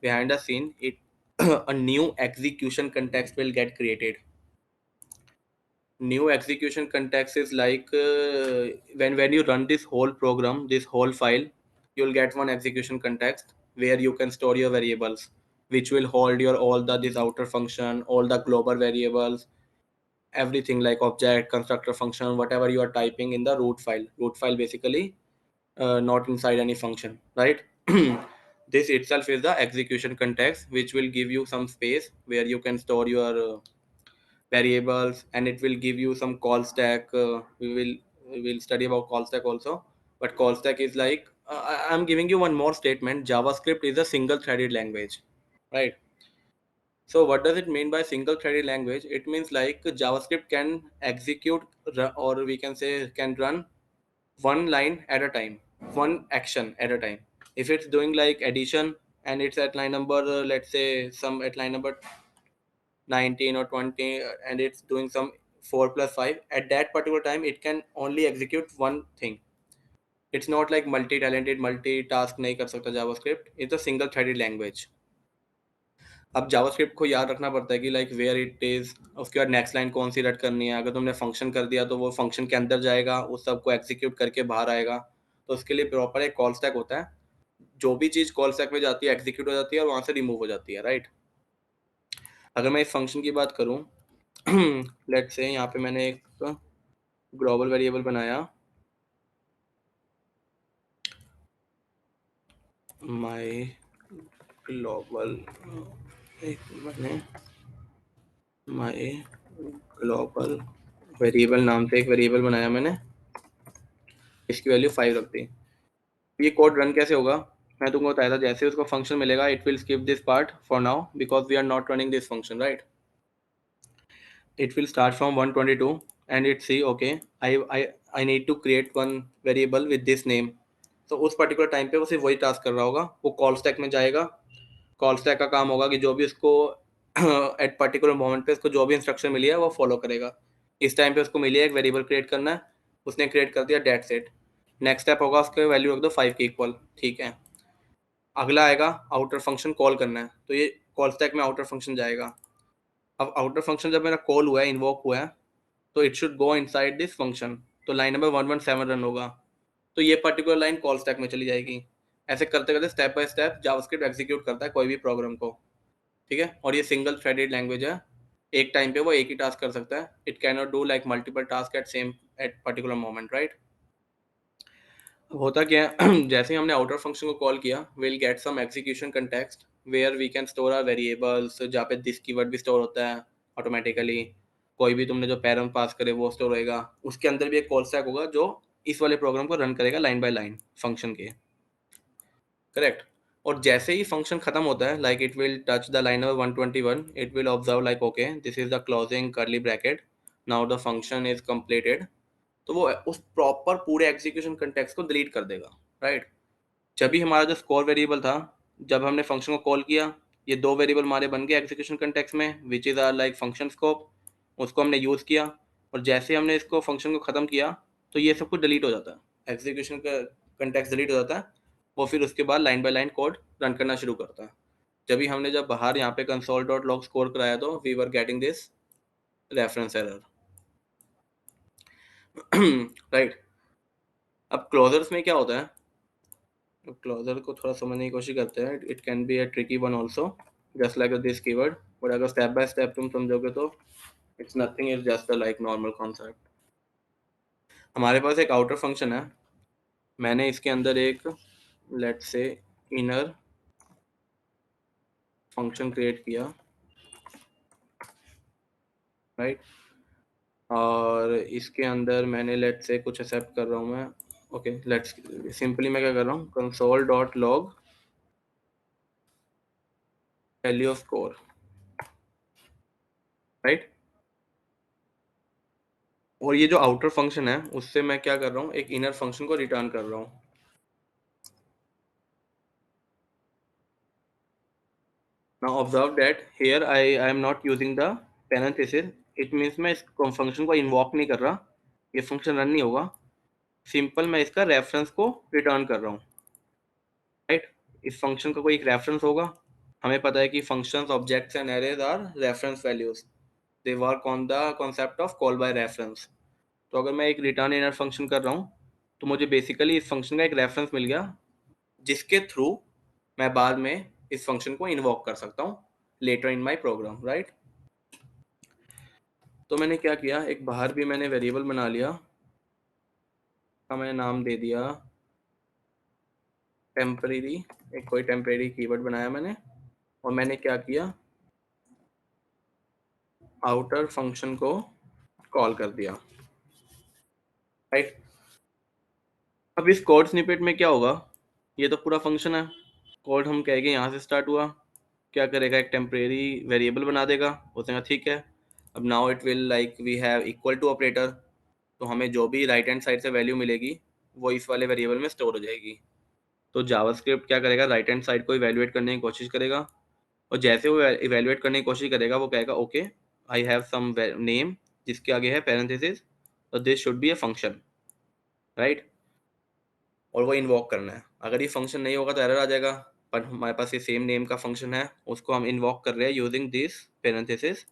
behind the scene? It a new execution context will get created. New execution context is like when you run this whole program, this whole file, you'll get one execution context where you can store your variables, which will hold your all the this outer function, all the global variables, everything like object, constructor, function, whatever you are typing in the root file. Root file basically not inside any function, right? This itself is the execution context, which will give you some space where you can store your variables, and it will give you some call stack. We will study about call stack also, but call stack is like I'm giving you one more statement. JavaScript is a single threaded language, right? So what does it mean by single threaded language? It means like JavaScript can execute or we can say can run one line at a time, one action at a time. If it's doing like addition and it's at line number, let's say some at line number 19 or 20, and it's doing some 4 plus 5, at that particular time it can only execute one thing. It's not like multi-talented, multitask नहीं कर सकता JavaScript. It's a single threaded language. अब JavaScript को याद रखना पड़ता है कि लाइक वेयर इट इज, उसके बाद नेक्स्ट लाइन कौन सी रट करनी है। अगर तुमने फंक्शन कर दिया तो वो फंक्शन के अंदर जाएगा, उस सबको एग्जीक्यूट करके बाहर आएगा। तो उसके लिए प्रॉपर एक कॉल स्टैक होता है। जो भी चीज़ कॉल स्टैक में जाती है एग्जीक्यूट हो जाती है और वहाँ से रिमूव हो जाती है, राइट। अगर मैं इस फंक्शन की बात करूँ, लेट्स से यहाँ पे मैंने एक ग्लोबल वेरिएबल बनाया, माय ग्लोबल, एक मैंने माय ग्लोबल वेरिएबल नाम से एक वेरिएबल बनाया मैंने, इसकी वैल्यू 5 रख दी। ये कोड रन कैसे होगा मैं तुमको बताया था। जैसे उसको फंक्शन मिलेगा it will skip this part for now because we are not running this function, right. It will start from 122 and it see okay, I need to create one variable with this name. तो उस particular time पे वो सिर्फ वही task कर रहा होगा, वो कॉल स्टैक में जाएगा। कॉल स्टैक का काम होगा कि जो भी उसको एट पर्टिकुलर मोमेंट पे उसको जो भी इंस्ट्रक्शन मिली है वो फॉलो करेगा। इस टाइम पे उसको मिली है एक वेरिएबल क्रिएट करना है, उसने क्रिएट कर दिया, डेट सेट। नेक्स्ट स्टेप होगा उसके वैल्यू रख दो 5 के इक्वल, ठीक है। अगला आएगा आउटर फंक्शन कॉल करना है, तो ये कॉल स्टैक में आउटर फंक्शन जाएगा। अब आउटर फंक्शन जब मेरा कॉल हुआ है, इन्वोक हुआ है, तो it should go inside this function. तो लाइन नंबर 117 रन होगा, तो ये पर्टिकुलर लाइन कॉल स्टैक में चली जाएगी। ऐसे करते करते step by step JavaScript execute करता है कोई भी प्रोग्राम को, ठीक है। और ये सिंगल थ्रेडेड लैंग्वेज है, एक टाइम पे वो एक ही टास्क कर सकता है। It can not do like multiple task at same at particular moment, right. होता क्या है जैसे ही हमने आउटर फंक्शन को कॉल किया, will get some execution context where we can store our variables, जहाँ पे दिस कीवर्ड भी स्टोर होता है ऑटोमेटिकली। कोई भी तुमने जो पैरम पास करे वो स्टोर होएगा। उसके अंदर भी एक कॉल स्टैक होगा जो इस वाले प्रोग्राम को रन करेगा लाइन बाय लाइन फंक्शन के, करेक्ट। और जैसे ही फंक्शन खत्म होता है, like it will touch the line number 121, it will observe like okay this is the closing curly bracket, now the function is completed. तो वो उस प्रॉपर पूरे एग्जीक्यूशन कंटेक्स्ट को डिलीट कर देगा, राइट। जब भी हमारा जो स्कोर वेरिएबल था, जब हमने फंक्शन को कॉल किया, ये दो वेरिएबल हमारे बन गए एग्जीक्यूशन कंटेक्स्ट में, which is our like function scope. उसको हमने यूज़ किया, और जैसे ही हमने इसको फंक्शन को ख़त्म किया, तो ये सब कुछ डिलीट हो जाता है, एग्जीक्यूशन का कंटेक्स्ट डिलीट हो जाता है। और फिर उसके बाद line by line code run करना शुरू करता है। जब बाहर यहाँ पे कंसोल डॉट लॉग स्कोर कराया, तो we were getting this reference error, right. अब क्लोजर्स में क्या होता है, क्लोजर को थोड़ा समझने की कोशिश करते हैं। It can be a tricky one also, just like this keyword, but अगर स्टेप बाय स्टेप तुम समझोगे तो it's nothing, is just like normal concept. हमारे पास एक आउटर फंक्शन है, मैंने इसके अंदर एक let's say inner function create किया, राइट। और इसके अंदर मैंने लेट्स से कुछ एक्सेप्ट कर रहा हूँ मैं, ओके लेट्स सिंपली मैं क्या कर रहा हूँ, console dot log value off score, right. और ये जो आउटर फंक्शन है उससे मैं क्या कर रहा हूँ, एक इनर फंक्शन को रिटर्न कर रहा हूँ। Now observe that here I am not using the parenthesis, it means मैं इस फंक्शन को इन्वॉक नहीं कर रहा, ये फंक्शन रन नहीं होगा, सिंपल मैं इसका रेफरेंस को रिटर्न कर रहा हूँ, राइट। इस फंक्शन का कोई एक रेफरेंस होगा, हमें पता है कि functions, objects and arrays are reference values, they work on the concept of call by reference. तो अगर मैं एक रिटर्न इनर फंक्शन कर रहा हूँ तो मुझे बेसिकली इस फंक्शन का एक रेफरेंस मिल गया, जिसके थ्रू मैं बाद में इस फंक्शन को इन्वोक कर सकता हूँ later in my program, right. तो मैंने क्या किया, एक बाहर भी मैंने वेरिएबल बना लिया, का मैंने नाम दे दिया टेम्परेरी, एक कोई टेम्परेरी कीवर्ड बनाया मैंने, और मैंने क्या किया, आउटर फंक्शन को कॉल कर दिया, राइट। अब इस कोड स्निपेट में क्या होगा, ये तो पूरा फंक्शन है, कोड हम कहेंगे यहाँ से स्टार्ट हुआ, क्या करेगा, एक टेम्परेरी वेरिएबल बना देगा, बोलेगा ठीक है। अब now it will like we have equal to operator, तो हमें जो भी राइट हैंड साइड से वैल्यू मिलेगी वो इस वाले वेरिएबल में स्टोर हो जाएगी। तो जावास्क्रिप्ट क्या करेगा, राइट हैंड साइड को इवैल्यूएट करने की कोशिश करेगा, और जैसे वो इवैल्यूएट करने की कोशिश करेगा वो कहेगा okay I have some name जिसके आगे है पैरेंथेसिस, तो this should be a function, right. और वो इन्वॉक करना है, अगर ये फंक्शन नहीं होगा तो एरर आ जाएगा, पर हमारे पास ये सेम नेम का फंक्शन है, उसको हम इन्वॉक कर रहे हैं यूजिंग दिस पैरेंथेसिस,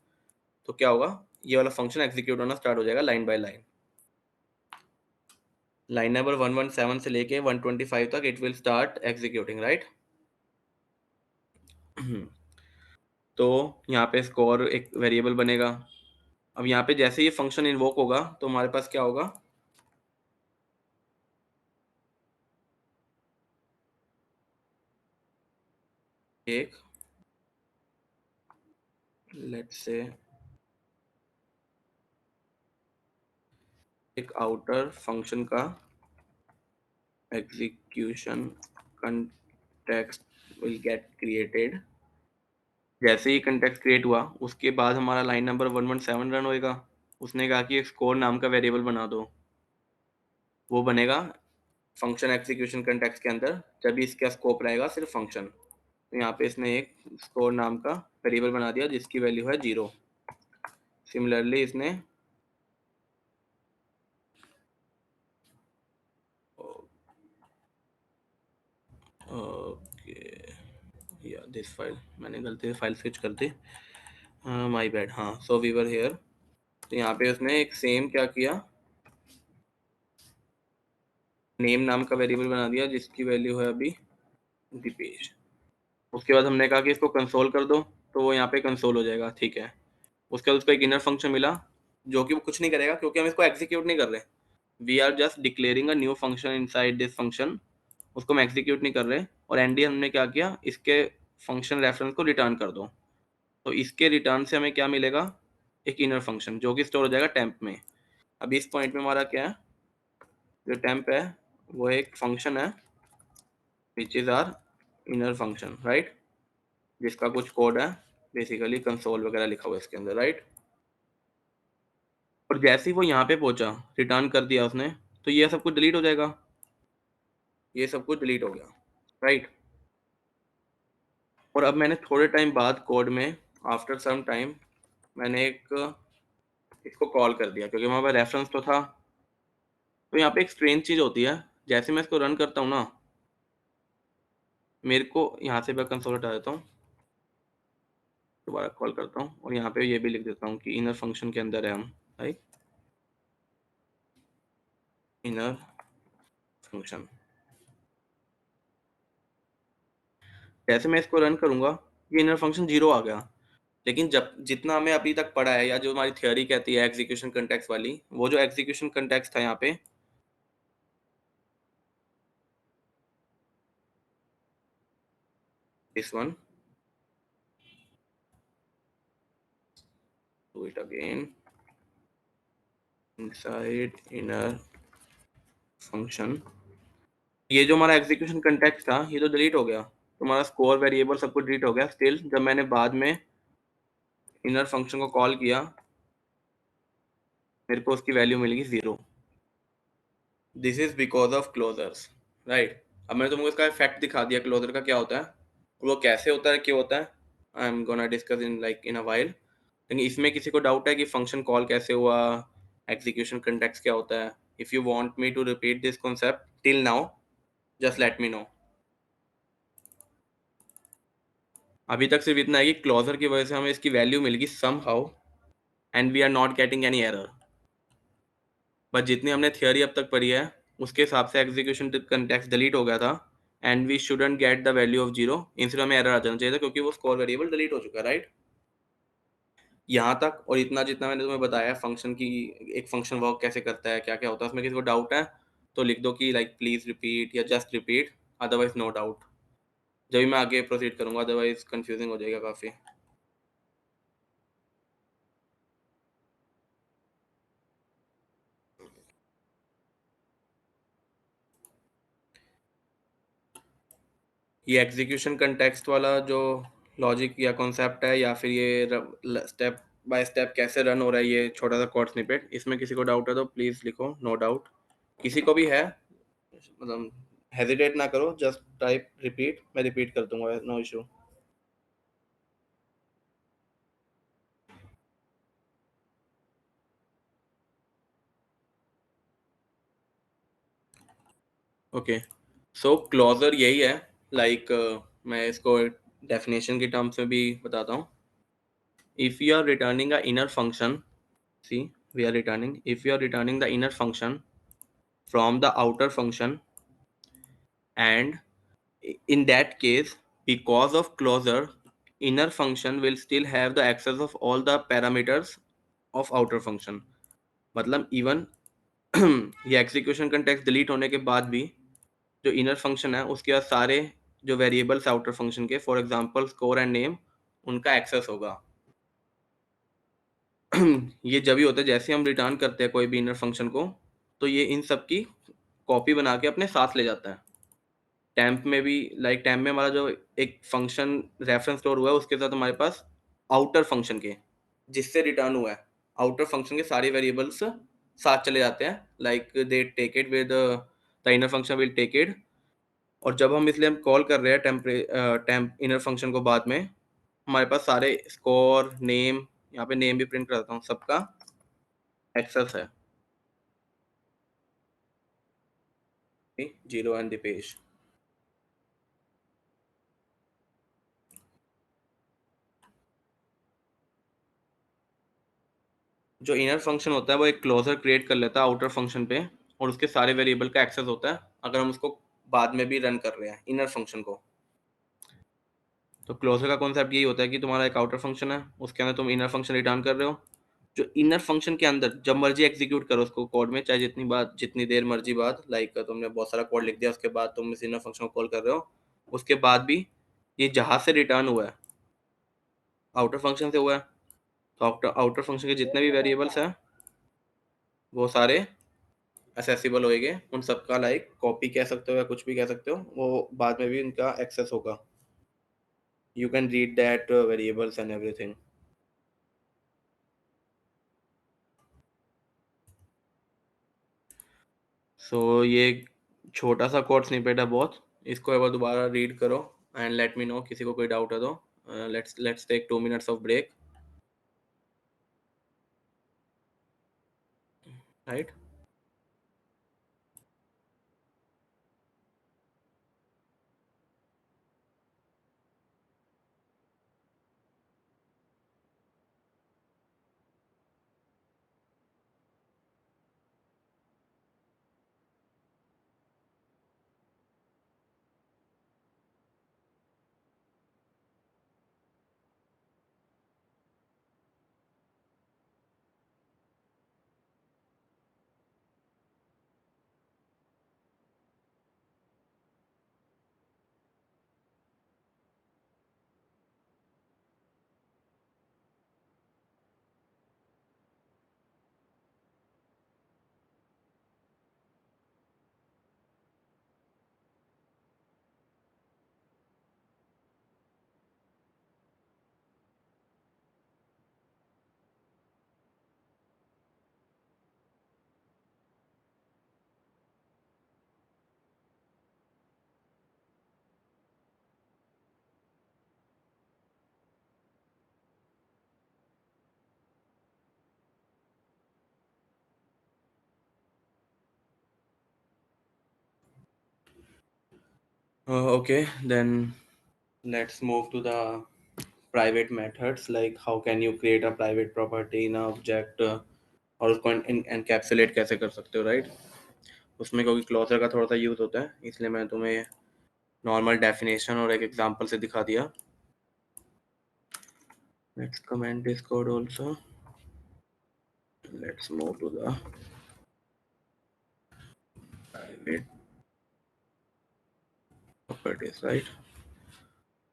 तो क्या होगा, ये वाला फंक्शन एग्जीक्यूट होना स्टार्ट हो जाएगा line by line. Line number 117 से लेके 125 तक it will start executing, right. तो यहाँ पे स्कोर एक वेरिएबल बनेगा, अब यहाँ पे जैसे ये फंक्शन इन्वोक होगा तो हमारे पास क्या होगा, एक लेट्स से एक आउटर फंक्शन का execution context will get created, जैसे ही कंटेक्स्ट क्रिएट हुआ उसके बाद हमारा लाइन नंबर 117 रन होएगा, उसने कहा कि एक स्कोर नाम का वेरिएबल बना दो, वो बनेगा फंक्शन एग्जीक्यूशन कंटेक्स्ट के अंदर, जब भी इसका स्कोप रहेगा सिर्फ फंक्शन। तो यहाँ पे इसने एक स्कोर नाम का वेरिएबल बना दिया जिसकी वैल्यू है 0। सिमिलरली इसने ओके या दिस फाइल, मैंने गलती से फाइल स्विच कर दी, माय बैड, हाँ, सो वी वर हियर। तो यहाँ पे उसने एक सेम क्या किया, नेम नाम का वेरिएबल बना दिया जिसकी वैल्यू है अभी दीपेश। उसके बाद हमने कहा कि इसको कंसोल कर दो, तो वो यहाँ पे कंसोल हो जाएगा, ठीक है। उसके बाद उसको एक इनर फंक्शन मिला जो कि वो कुछ नहीं करेगा क्योंकि हम इसको एग्जीक्यूट नहीं कर रहे, we are just declaring a new function inside this function, उसको हम एग्जीक्यूट नहीं कर रहे। और एनडी हमने क्या किया, इसके फंक्शन रेफरेंस को रिटर्न कर दो, तो इसके रिटर्न से हमें क्या मिलेगा, एक इनर फंक्शन जो कि स्टोर हो जाएगा टेम्प में। अब इस पॉइंट में हमारा क्या है, जो टेम्प है वो एक फंक्शन है which is our inner function, right, जिसका कुछ कोड है, बेसिकली कंसोल वगैरह लिखा हुआ है इसके अंदर, राइट। और जैसे ही वो यहाँ पे पहुंचा, रिटर्न कर दिया उसने, तो ये सब कुछ डिलीट हो जाएगा, ये सब कुछ डिलीट हो गया, राइट। और अब मैंने थोड़े टाइम बाद कोड में, आफ्टर सम टाइम, मैंने एक इसको कॉल कर दिया क्योंकि वहाँ पर रेफरेंस तो था। तो यहाँ पे एक स्ट्रेंज चीज़ होती है, जैसे मैं इसको रन करता हूँ ना, मेरे को यहाँ से मैं कंसोल हटा देता हूँ, दोबारा कॉल करता हूँ और यहाँ पे ये भी लिख देता हूँ कि इनर फंक्शन के अंदर है हम, राइट, इनर फंक्शन। जैसे मैं इसको रन करूँगा ये इनर फंक्शन 0 आ गया, लेकिन जब जितना हमें अभी तक पढ़ा है या जो हमारी थ्योरी कहती है एग्जीक्यूशन कंटेक्स्ट वाली, वो जो एग्जीक्यूशन कंटेक्स्ट था यहाँ पे, this one, do it again, inside inner function, ये जो हमारा एग्जीक्यूशन कंटेक्स्ट था ये तो डिलीट हो गया, तो हमारा स्कोर वेरिएबल सब कुछ डिलीट हो गया। स्टिल जब मैंने बाद में इनर फंक्शन को कॉल किया, मेरे को उसकी वैल्यू मिलेगी 0। This is because of closures, right. अब मैंने तुमको इसका इफेक्ट दिखा दिया क्लोजर का क्या होता है, वो कैसे होता है, क्यों होता है, I am gonna discuss in like in a while. लेकिन इसमें किसी को डाउट है कि फंक्शन कॉल कैसे हुआ, एग्जीक्यूशन कंटेक्स्ट क्या होता है? If you want me to repeat this concept till now, just let me know. अभी तक सिर्फ इतना है कि क्लोजर की वजह से हमें इसकी वैल्यू मिलेगी somehow, and we are not getting any error. But जितनी हमने थियोरी अब तक पढ़ी है उसके हिसाब से एग्जीक्यूशन कंटेक्स्ट डिलीट हो गया था, and we shouldn't get the value of 0, instead हमें एरर आ जाना चाहिए था क्योंकि वो स्कोर वेरिएबल डिलीट हो चुका है, राइट। यहाँ तक और इतना जितना मैंने तुम्हें बताया फंक्शन की, एक फंक्शन वर्क कैसे करता है, क्या क्या होता है, उसमें किसी को डाउट है तो लिख दो कि लाइक प्लीज रिपीट या just repeat, otherwise no doubt. जब भी मैं आगे प्रोसीड करूंगा, अदरवाइज कंफ्यूजिंग हो जाएगा काफ़ी। ये एग्जीक्यूशन कंटेक्स्ट वाला जो लॉजिक या कॉन्सेप्ट है, या फिर ये स्टेप बाय स्टेप कैसे रन हो रहा है ये छोटा सा कोड स्निपेट, इसमें किसी को डाउट है तो प्लीज़ लिखो नो डाउट। किसी को भी है मतलब हेजिटेट ना करो, जस्ट टाइप रिपीट, मैं रिपीट कर दूंगा, नो इशू। ओके, सो क्लोजर यही है, लाइक मैं इसको डेफिनेशन की टर्म्स में भी बताता हूँ। If you are returning a inner function, see we are returning, if you are returning the inner function from the outer function, and in that case because of closure inner function will still have the access of all the parameters of outer function। मतलब even ये execution context delete होने के बाद भी जो inner function है उसके बाद सारे जो वेरिएबल्स आउटर फंक्शन के, for example score and name, उनका एक्सेस होगा। ये जब भी होता है जैसे हम रिटर्न करते हैं कोई भी इनर फंक्शन को, तो ये इन सब की कॉपी बना के अपने साथ ले जाता है। टैम्प में भी लाइक टैम्प में हमारा जो एक फंक्शन रेफरेंस स्टोर हुआ है उसके साथ हमारे पास आउटर फंक्शन के जिससे रिटर्न हुआ है आउटर फंक्शन के सारे वेरिएबल्स साथ चले जाते हैं, like they take it with the inner function will take it. और जब हम इसलिए हम कॉल कर रहे हैं टेम्प इनर फंक्शन को बाद में, हमारे पास सारे स्कोर नेम, यहाँ पे नेम भी प्रिंट करता हूँ, सबका एक्सेस है। Zero and the page. जो इनर फंक्शन होता है वो एक क्लोजर क्रिएट कर लेता है आउटर फंक्शन पे, और उसके सारे वेरिएबल का एक्सेस होता है अगर हम उसको बाद में भी रन कर रहे हैं इनर फंक्शन को। तो क्लोजर का कॉन्सेप्ट यही होता है कि तुम्हारा एक आउटर फंक्शन है, उसके अंदर तुम इनर फंक्शन रिटर्न कर रहे हो, जो इनर फंक्शन के अंदर जब मर्जी एग्जीक्यूट करो उसको कोड में, चाहे जितनी बार जितनी देर मर्जी बाद, लाइक तुमने बहुत सारा कोड लिख दिया उसके बाद तुम इस इनर फंक्शन को कॉल कर रहे हो, उसके बाद भी ये जहाँ से रिटर्न हुआ है आउटर फंक्शन से हुआ है, तो आउटर फंक्शन के जितने भी वेरिएबल्स हैं वो सारे असेसिबल होएंगे, उन सबका लाइक कॉपी कह सकते हो या कुछ भी कह सकते हो, वो बाद में भी इनका एक्सेस होगा। You can read that variables and everything. So ये छोटा सा कोड स्निपेट है बहुत, इसको एक बार दोबारा रीड करो एंड लेट मी नो किसी को कोई डाउट है तो। Let's take 2 minutes of break, right. Okay, then let's move to the private methods, like how can you create a private property in a object, और उसको encapsulate कैसे कर सकते हो, राइट? उसमें क्योंकि क्लोजर का थोड़ा सा यूज़ होता है, इसलिए मैं तुम्हें नॉर्मल डेफिनेशन और एक एग्जांपल से दिखा दिया. Let's comment this code also. Let's move to the private properties, right?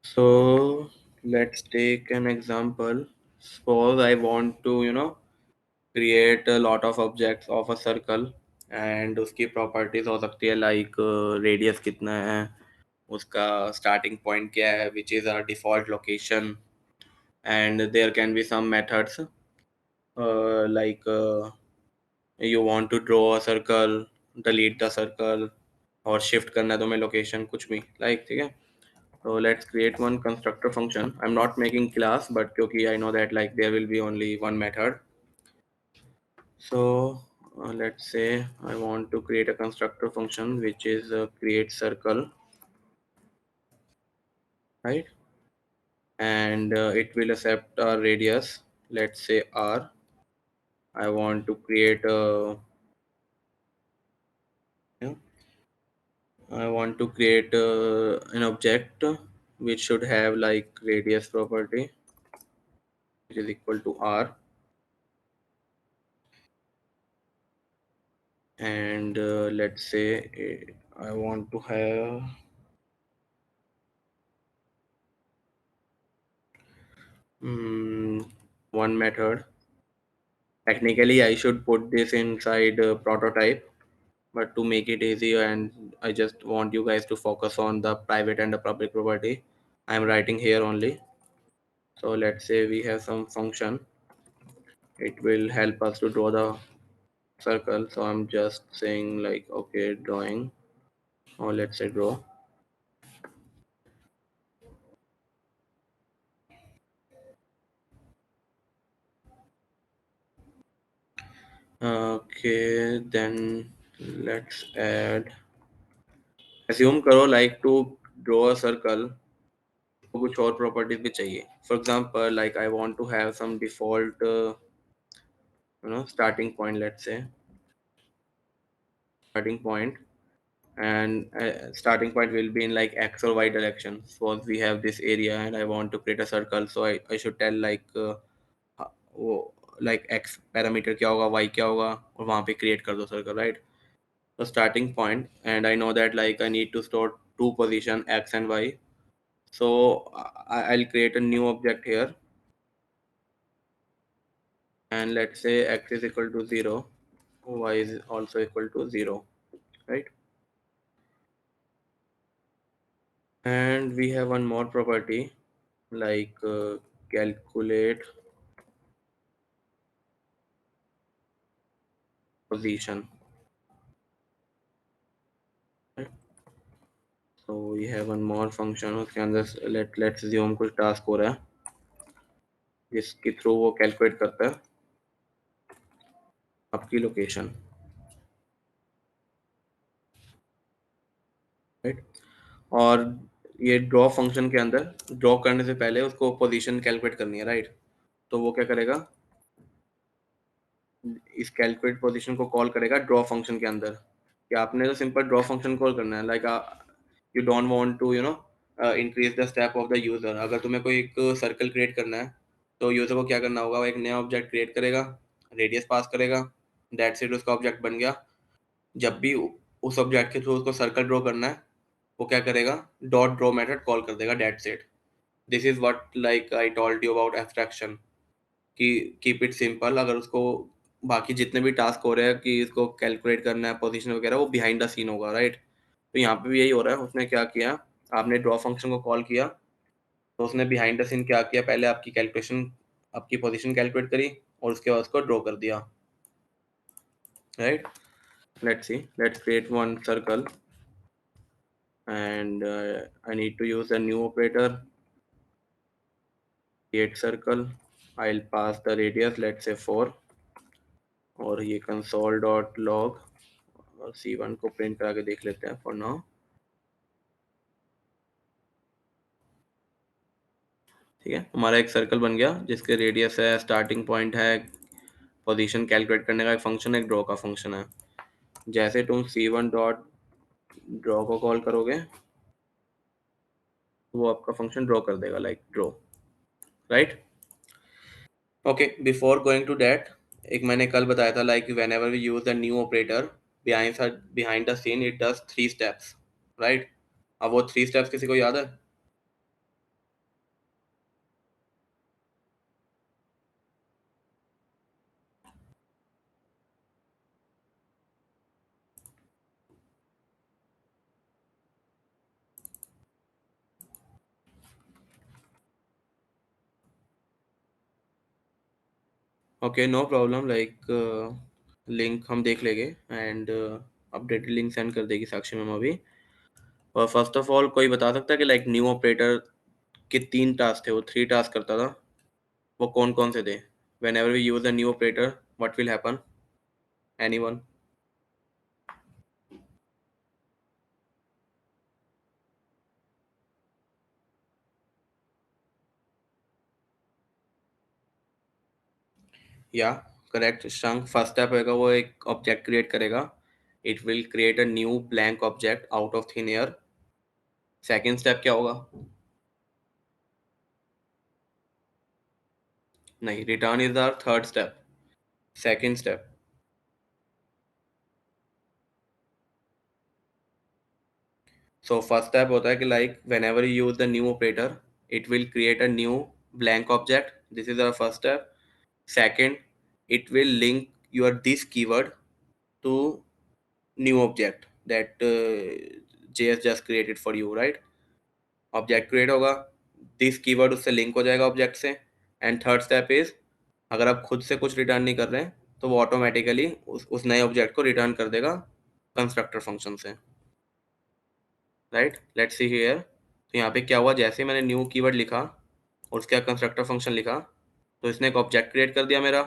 So let's take an example. Suppose I want to, create a lot of objects of a circle, and उसकी properties हो सकती है like radius कितना है, उसका starting point क्या है, which is our default location, and there can be some methods like you want to draw a circle, delete the circle, और shift करना है तुम्हें location, कुछ भी like, ठीक है. So let's create one constructor function. I'm not making class, but क्योंकि I know that like there will be only one method. So let's say I want to create a constructor function which is create circle, right? And it will accept a radius. Let's say r. I want to create a, yeah, I want to create an object which should have like radius property, which is equal to r. And let's say I want to have one method. Technically I should put this inside prototype, but to make it easier and I just want you guys to focus on the private and the public property, I'm writing here only. So let's say we have some function, it will help us to draw the circle. So I'm just saying like, okay, drawing, or let's say draw. Okay, then let's add, assume करो like to draw a circle, तो कुछ और properties भी चाहिए. For example, like I want to have some default starting point, let's say starting point, and starting point will be in like x or y direction. Suppose we have this area and I want to create a circle, so I should tell like वो like x parameter क्या होगा, y क्या होगा, और वहाँ पे create कर दो circle, right? So starting point, and I know that like I need to store two position x and y. So I'll create a new object here, and let's say x is equal to 0, y is also equal to 0, right? And we have one more property like calculate position, right? So we have one more function, उसके अंदर let's assume कुछ task हो रहा है जिसके through वो calculate करता है आपकी लोकेशन, राइट? और ये ड्रॉ फंक्शन के अंदर ड्रॉ करने से पहले उसको पोजीशन कैलकुलेट करनी है, राइट? तो वो क्या करेगा, इस कैलकुलेट पोजीशन को कॉल करेगा ड्रॉ फंक्शन के अंदर, कि आपने तो सिंपल ड्रॉ फंक्शन कॉल करना है, like you don't want to increase the step of the user. अगर तुम्हें कोई एक सर्कल क्रिएट करना है, तो यूजर को क्या करना होगा, वो एक नया ऑब्जेक्ट क्रिएट करेगा, रेडियस पास करेगा, दैट्स इट, उसका ऑब्जेक्ट बन गया. जब भी उस ऑब्जेक्ट के थ्रू उसको सर्कल ड्रॉ करना है, वो क्या करेगा, डॉट ड्रॉ मेथड कॉल कर देगा, that's it. This is what like I told you about abstraction, कि कीप इट सिंपल. अगर उसको बाकी जितने भी टास्क हो रहे हैं कि इसको कैलकुलेट करना है पोजीशन वगैरह, वो बिहाइंड द सीन होगा, राइट? तो यहाँ पे भी यही हो रहा है. उसने क्या किया, आपने ड्रॉ फंक्शन को कॉल किया, तो उसने बिहाइंड द सीन क्या किया, पहले आपकी कैलकुलेशन, आपकी पोजीशन कैलकुलेट करी, और उसके बाद उसको ड्रॉ कर दिया, right? Let's see, let's create one circle, and I need to use a new operator, create circle. I'll pass the radius, let's say 4, और ये console.log और C1 को प्रिंट करा के देख लेते हैं फॉर नाउ. ठीक है, हमारा एक सर्कल बन गया जिसके रेडियस है, स्टार्टिंग पॉइंट है, पोजीशन कैलकुलेट करने का एक फंक्शन है, एक ड्रॉ का फंक्शन है। जैसे तुम C1 डॉट ड्रॉ को कॉल करोगे तो वो आपका फंक्शन ड्रॉ कर देगा, like draw, right. Okay, before going to that, एक मैंने कल बताया था like whenever we use the new operator behind the scene it does 3 steps, right. अब वो 3 स्टेप्स किसी को याद है? Okay, no problem, like link हम देख लेंगे एंड अपडेटेड लिंक सेंड कर देगी साक्षी मैम अभी। और फर्स्ट ऑफ ऑल कोई बता सकता है कि लाइक न्यू ऑपरेटर के 3 टास्क थे, वो 3 टास्क करता था, वो कौन कौन से थे? Whenever we use a new operator what will happen? Anyone? या करेक्ट शंक, फर्स्ट स्टेप होगा वो एक ऑब्जेक्ट क्रिएट करेगा, it will create a new blank object out of thin air. Second step क्या होगा? नहीं, return is our third step. Second step, so first step होता है कि like whenever you use the new operator it will create a new blank object, this is our first step. Second, it will link your this keyword to new object that JS just created for you, right? Object create होगा, this keyword उससे link हो जाएगा object से। And third step is, अगर आप खुद से कुछ रिटर्न नहीं कर रहे हैं तो वो ऑटोमेटिकली उस नए ऑब्जेक्ट को रिटर्न कर देगा कंस्ट्रक्टर फंक्शन से, राइट। लेट्स सी हियर, तो यहाँ पे क्या हुआ, जैसे मैंने न्यू कीवर्ड लिखा और उसके कंस्ट्रक्टर फंक्शन लिखा तो इसने एक ऑब्जेक्ट क्रिएट कर दिया मेरा,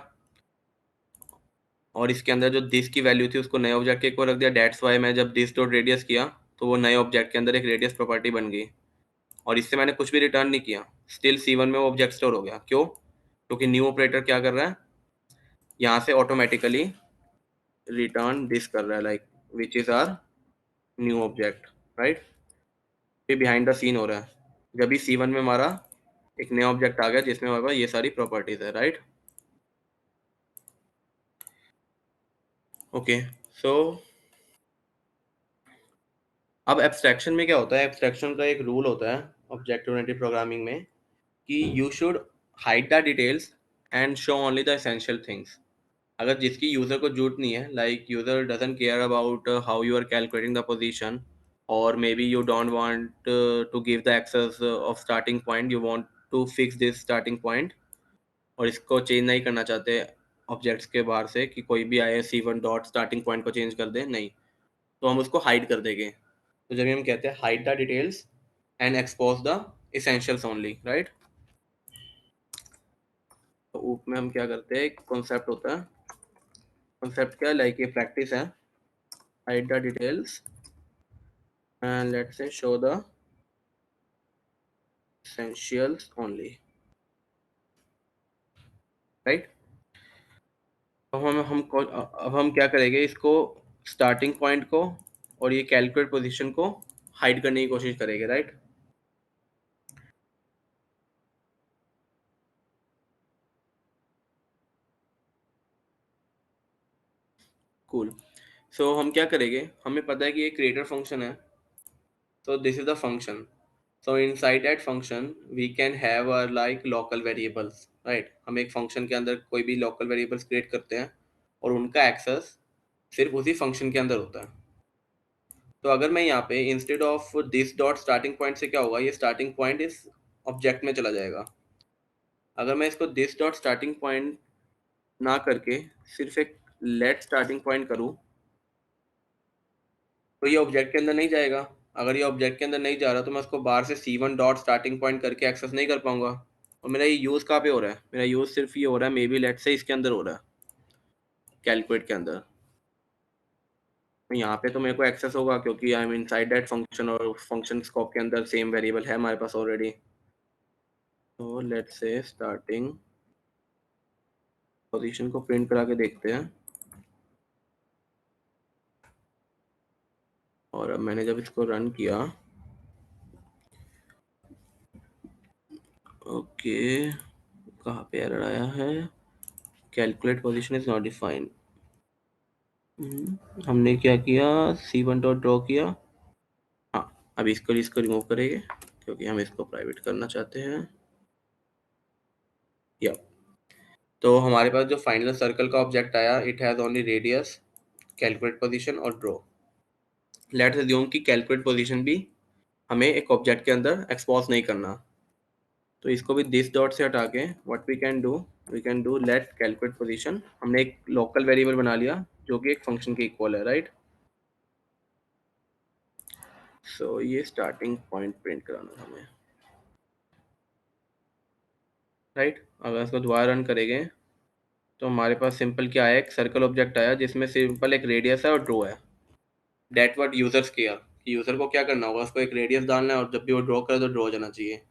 और इसके अंदर जो दिस की वैल्यू थी उसको नए ऑब्जेक्ट के ऊपर रख दिया। डेट्स वाई मैं जब दिस डॉट रेडियस किया तो वो नए ऑब्जेक्ट के अंदर एक रेडियस प्रॉपर्टी बन गई, और इससे मैंने कुछ भी रिटर्न नहीं किया, स्टिल C1 में वो ऑब्जेक्ट स्टोर हो गया। क्यों? क्योंकि न्यू ऑपरेटर क्या कर रहा है, यहाँ से ऑटोमेटिकली रिटर्न दिस कर रहा है, like which is our new object, right. ये बिहाइंड द सीन हो रहा है, जब भी C1 में हमारा एक नया ऑब्जेक्ट आ गया जिसमें हमारे पास ये सारी प्रॉपर्टीज है, राइट। ओके, सो अब एब्स्ट्रैक्शन में क्या होता है, एब्स्ट्रैक्शन का एक रूल होता है ऑब्जेक्ट ओरिएंटेड प्रोग्रामिंग में कि you should hide the details and show only the essential things. अगर जिसकी यूजर को जरूरत नहीं है, like user doesn't care about how you are calculating the position, और may be you don't want to give the access of starting point, you want to fix this starting point, और इसको change नहीं करना चाहते objects के बाहर से कि कोई भी आए C1 डॉट स्टार्टिंग पॉइंट को चेंज कर दे, नहीं, तो हम उसको हाइड कर देंगे। तो जब हम कहते हैं hide the details and expose the essentials only, right. तो ऊप में हम क्या करते हैं, एक कॉन्सेप्ट होता है, कॉन्सेप्ट क्या है, लाइक ये प्रैक्टिस है, hide the details and let's say show the essentials only, right. अब हम क्या करेंगे, इसको स्टार्टिंग पॉइंट को और ये कैलकुलेट पोजीशन को हाइड करने की कोशिश करेंगे, राइट। कूल, सो हम क्या करेंगे, हमें पता है कि ये क्रिएटर फंक्शन है, so this is the function, so inside that function we can have our like local variables, right। हम एक फंक्शन के अंदर कोई भी लोकल वेरिएबल्स क्रिएट करते हैं और उनका एक्सेस सिर्फ उसी फंक्शन के अंदर होता है। तो अगर मैं यहाँ पे instead of this dot starting point से क्या होगा, ये स्टार्टिंग पॉइंट इस ऑब्जेक्ट में चला जाएगा। अगर मैं इसको दिस डॉट स्टार्टिंग पॉइंट ना करके सिर्फ एक लेट स्टार्टिंग पॉइंट करूँ तो ये ऑब्जेक्ट के अंदर नहीं जाएगा। अगर ये ऑब्जेक्ट के अंदर नहीं जा रहा तो मैं उसको बाहर से C1 डॉट स्टार्टिंग पॉइंट करके एक्सेस नहीं कर पाऊंगा। और मेरा ये यूज़ कहाँ पे हो रहा है, मेरा यूज़ सिर्फ ये हो रहा है मे बी लेट से इसके अंदर हो रहा है, कैलकुलेट के अंदर। तो यहाँ पे तो मेरे को एक्सेस होगा क्योंकि I am inside that function, और फंक्शन स्कोप के अंदर सेम वेरिएबल है हमारे पास ऑलरेडी। तो लेट्स से स्टार्टिंग पोजीशन को प्रिंट करा के देखते हैं। और अब मैंने जब इसको रन किया, ओके, कहाँ पे एरर आया है? Calculate position is not defined. हमने क्या किया, C1 डॉट ड्रॉ किया। हाँ, अब इसको रिमूव करेंगे क्योंकि हम इसको प्राइवेट करना चाहते हैं। या तो हमारे पास जो फाइनल सर्कल का ऑब्जेक्ट आया, it has only radius, calculate position और ड्रॉ। लेट्स अज्यूम कि कैलकुलेट पोजीशन भी हमें एक ऑब्जेक्ट के अंदर एक्सपोज नहीं करना। तो इसको भी दिस डॉट से हटा के what we can do let calculate position. हमने एक लोकल वेरिएबल बना लिया जो कि एक फंक्शन के इक्वल है, राइट। सो ये स्टार्टिंग पॉइंट प्रिंट कराना है हमें, राइट। अगर इसको दोबारा रन करेंगे तो हमारे पास सिंपल क्या है, एक सर्कल ऑब्जेक्ट आया जिसमें सिंपल एक रेडियस है और ड्रॉ है। डेट व्हाट यूजर्स किया, यूजर को क्या करना होगा, उसको एक रेडियस डालना है और जब भी वो ड्रॉ करे तो ड्रॉ हो जाना चाहिए।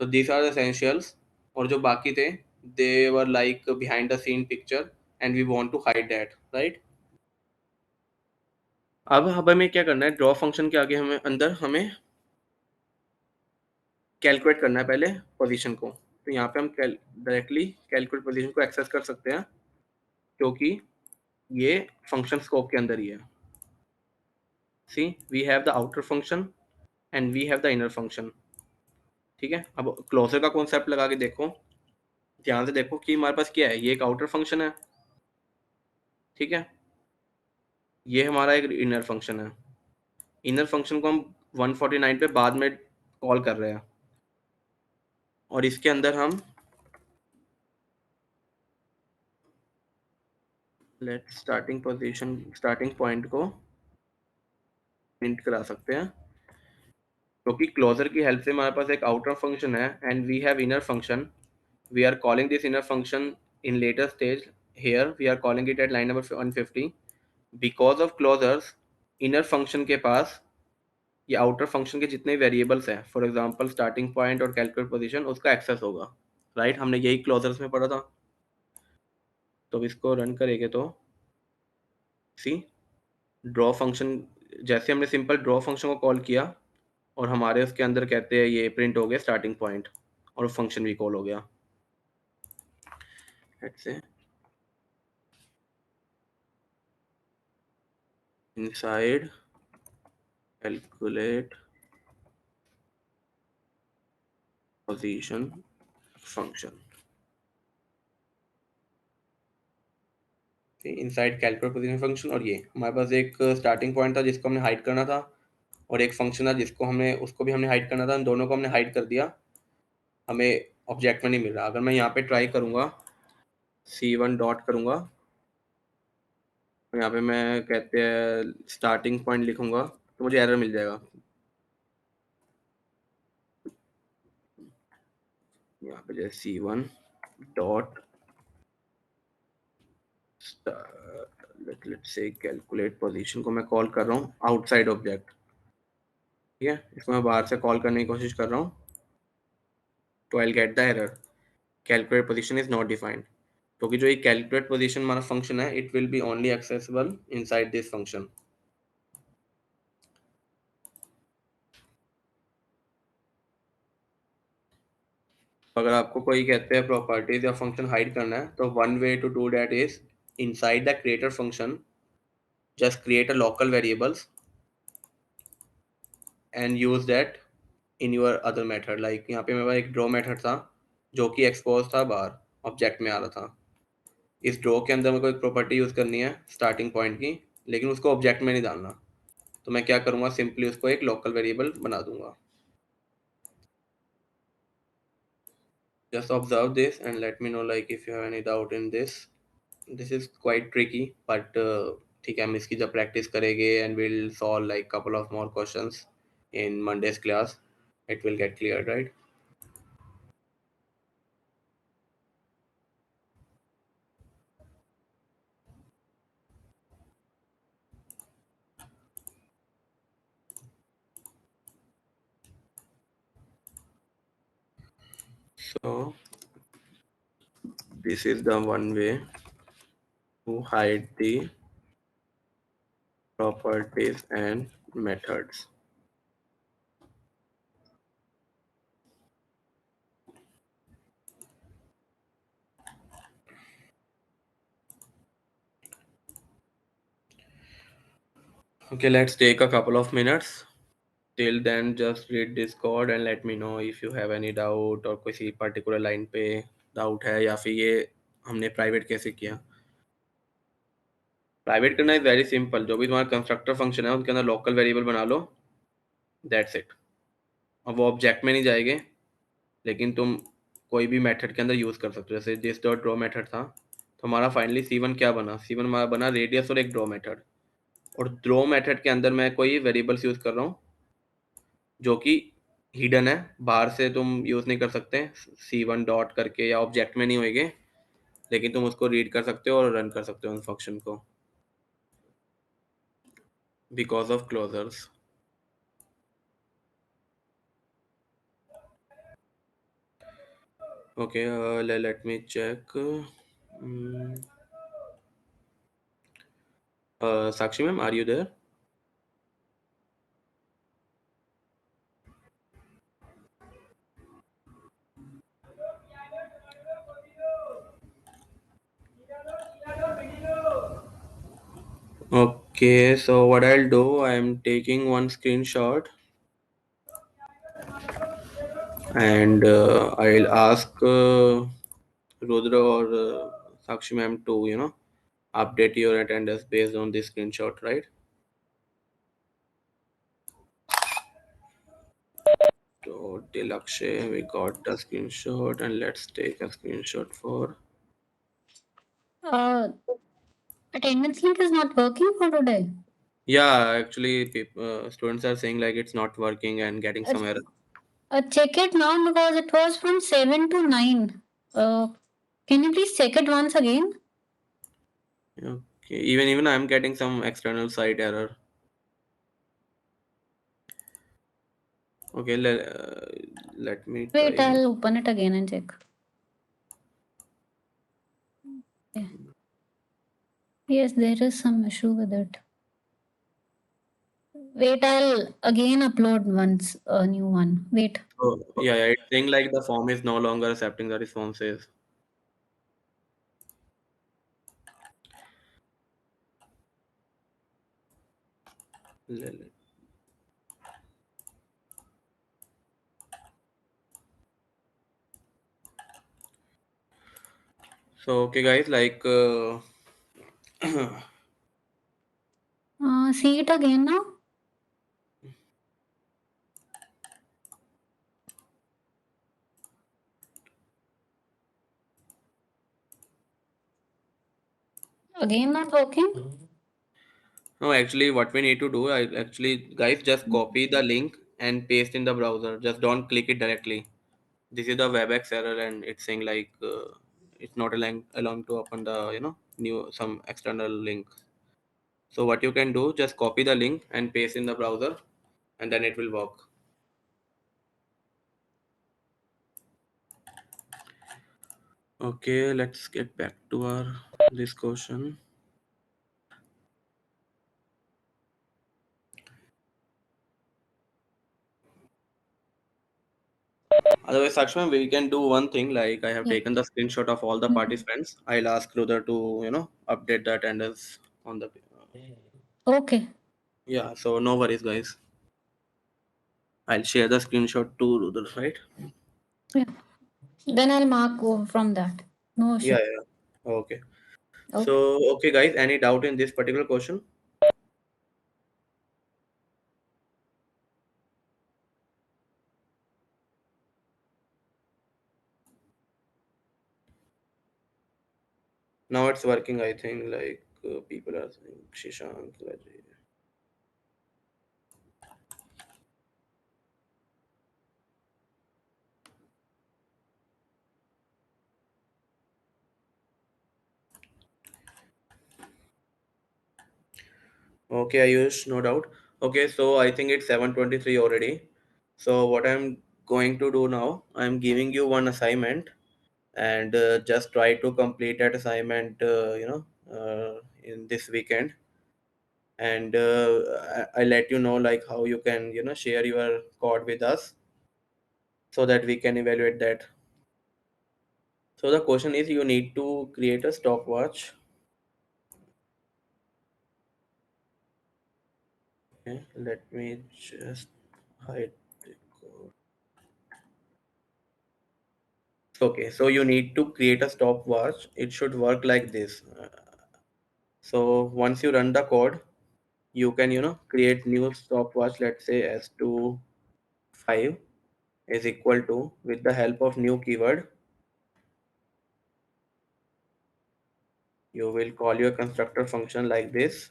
तो दीज आर द एसेंशियल्स। और जो बाकी थे, they were like behind the scene picture and we want to hide that, right. अब हमें क्या करना है, ड्रॉ फंक्शन के आगे हमें अंदर हमें कैलकुलेट करना है पहले पोजीशन को। तो यहाँ पे हम डायरेक्टली कैलकुलेट पोजीशन को एक्सेस कर सकते हैं क्योंकि ये फंक्शन स्कोप के अंदर ही है। See we have the outer function and we have the inner function. ठीक है, अब क्लोजर का कॉन्सेप्ट लगा के देखो, ध्यान से देखो कि हमारे पास क्या है, ये एक आउटर फंक्शन है, ठीक है, ये हमारा एक इनर फंक्शन है। इनर फंक्शन को हम 149 पे बाद में कॉल कर रहे हैं और इसके अंदर हम लेट स्टार्टिंग पॉइंट को प्रिंट करा सकते हैं क्योंकि क्लोजर की हेल्प से हमारे पास एक आउटर फंक्शन है and we have inner function. We are calling this inner function in later stage, here we are calling it at line number 150। Because of closures, inner function के पास ये outer function के जितने variables हैं, for example starting point और calculate position, उसका access होगा, right. हमने यही क्लोजर्स में पढ़ा था। तो अब इसको रन करेंगे तो सी ड्रॉ फंक्शन, जैसे हमने सिंपल ड्रॉ फंक्शन को कॉल किया और हमारे उसके अंदर कहते हैं ये प्रिंट हो गया स्टार्टिंग पॉइंट और फंक्शन भी कॉल हो गया। Let's say inside calculate position function, inside calculate position function. और ये हमारे पास एक स्टार्टिंग पॉइंट था जिसको हमने हाइड करना था और एक फंक्शन था जिसको हमने उसको भी हमने हाइड करना था, दोनों को हमने हाइड कर दिया, हमें ऑब्जेक्ट में नहीं मिल रहा। अगर मैं यहाँ पे ट्राई करूँगा, C1 डॉट करूँगा और यहाँ पे मैं कहते हैं स्टार्टिंग पॉइंट लिखूँगा तो मुझे एरर मिल जाएगा। यहाँ पे जैसे C1 dot let's say calculate position को मैं कॉल कर रहा हूँ आउटसाइड ऑब्जेक्ट, ठीक है, इसको मैं बाहर से कॉल करने की कोशिश कर रहा हूँ। तो I will get the error, calculate position is not defined, क्योंकि जो ये कैलकुलेट पोजीशन हमारा फंक्शन है, it will B only accessible inside this function. अगर आपको कोई कहते हैं प्रॉपर्टीज या फंक्शन हाइड करना है तो one way to do that is inside the creator function just create a local variables and use that in your other method। like यहाँ पे मेरे पास एक ड्रॉ मेथड था जो कि एक्सपोज था, बाहर ऑब्जेक्ट में आ रहा था। इस ड्रॉ के अंदर मेरे को एक प्रॉपर्टी यूज करनी है स्टार्टिंग पॉइंट की, लेकिन उसको ऑब्जेक्ट में नहीं डालना। तो मैं क्या करूँगा, सिंपली उसको एक लोकल वेरिएबल बना दूंगा। just observe this and let me know like if you have any doubt in this। this is quite tricky but ठीक है, हम इसकी जब प्रैक्टिस करेंगे and we'll solve like couple of more questions in Monday's class, it will get clear, right। So this is the one way to hide the properties and methods. Okay, let's take a couple of minutes. Till then, just read this code and let me know if you have any doubt और किसी particular line पे doubt है या फिर ये हमने private कैसे किया. प्राइवेट करना इज वेरी सिंपल. जो भी तुम्हारा कंस्ट्रक्टर फंक्शन है उसके अंदर लोकल वेरिएबल बना लो. That's it. अब वो ऑब्जेक्ट में नहीं जाएंगे, लेकिन तुम कोई भी मेथड के अंदर यूज कर सकते हो. जैसे दिस डॉट ड्रॉ मेथड था, तो हमारा फाइनली C1 क्या बना, C1 हमारा बना रेडियस और एक ड्रॉ मेथड. और ड्रॉ मेथड के अंदर मैं कोई वेरिएबल्स यूज कर रहा हूँ जो कि हिडन है, बाहर से तुम यूज नहीं कर सकते C1 डॉट करके, या ऑब्जेक्ट में नहीं होएंगे, लेकिन तुम उसको रीड कर सकते हो और रन कर सकते हो उन फंक्शन को because of closures. Okay, let me check. Sakshi ma'am, are you there? Okay, so what I'll do, I'm taking one screenshot and I'll ask Rudra or Sakshi ma'am to, update your attendance based on this screenshot, right? So till Akshay, we got the screenshot, and let's take a screenshot for. Uh, attendance link is not working for today. Yeah, actually, students are saying like it's not working and getting Uh, some error. check it now because it was from 7 to 9. Can you please check it once again? Okay, even I'm getting some external site error. Okay, let me Wait, try. I'll open it again and check. Yeah. Yes, there is some issue with it. Wait, I'll again upload once a new one. Wait. Oh, yeah, it's saying like the form is no longer accepting the responses. Le- So, okay, guys, like, See it again now. Again not working. no, actually, what we need to do, guys, just copy the link and paste in the browser. Just don't click it directly. This is the WebEx error, and it's saying like it's not allowing to open the new some external link. So what you can do, just copy the link and paste in the browser, and then it will work. Okay, let's get back to our this question. Otherwise, Sakshman, we can do one thing. Like I have Yeah. taken the screenshot of all the participants. I'll ask Rudher to update the attendance on the. Okay. Yeah, so no worries, guys. I'll share the screenshot to Rudher, right? Yeah. Then I'll mark from that. No issue. Yeah, yeah. Okay. Okay. So, okay, guys, any doubt in this particular question? Now it's working, I think. Like people are saying, Shishank, Rajiv. Okay, Ayush, no doubt. Okay, so I think it's 7:23 already. So what I'm going to do now, I'm giving you one assignment, and just try to complete that assignment, in this weekend. And I let you know like how you can, share your code with us so that we can evaluate that. So the question is, you need to create a stopwatch. Okay, let me just hide the code. Okay, so you need to create a stopwatch. It should work like this. So once you run the code, you can, create new stopwatch. Let's say s25 is equal to, with the help of new keyword, you will call your constructor function like this,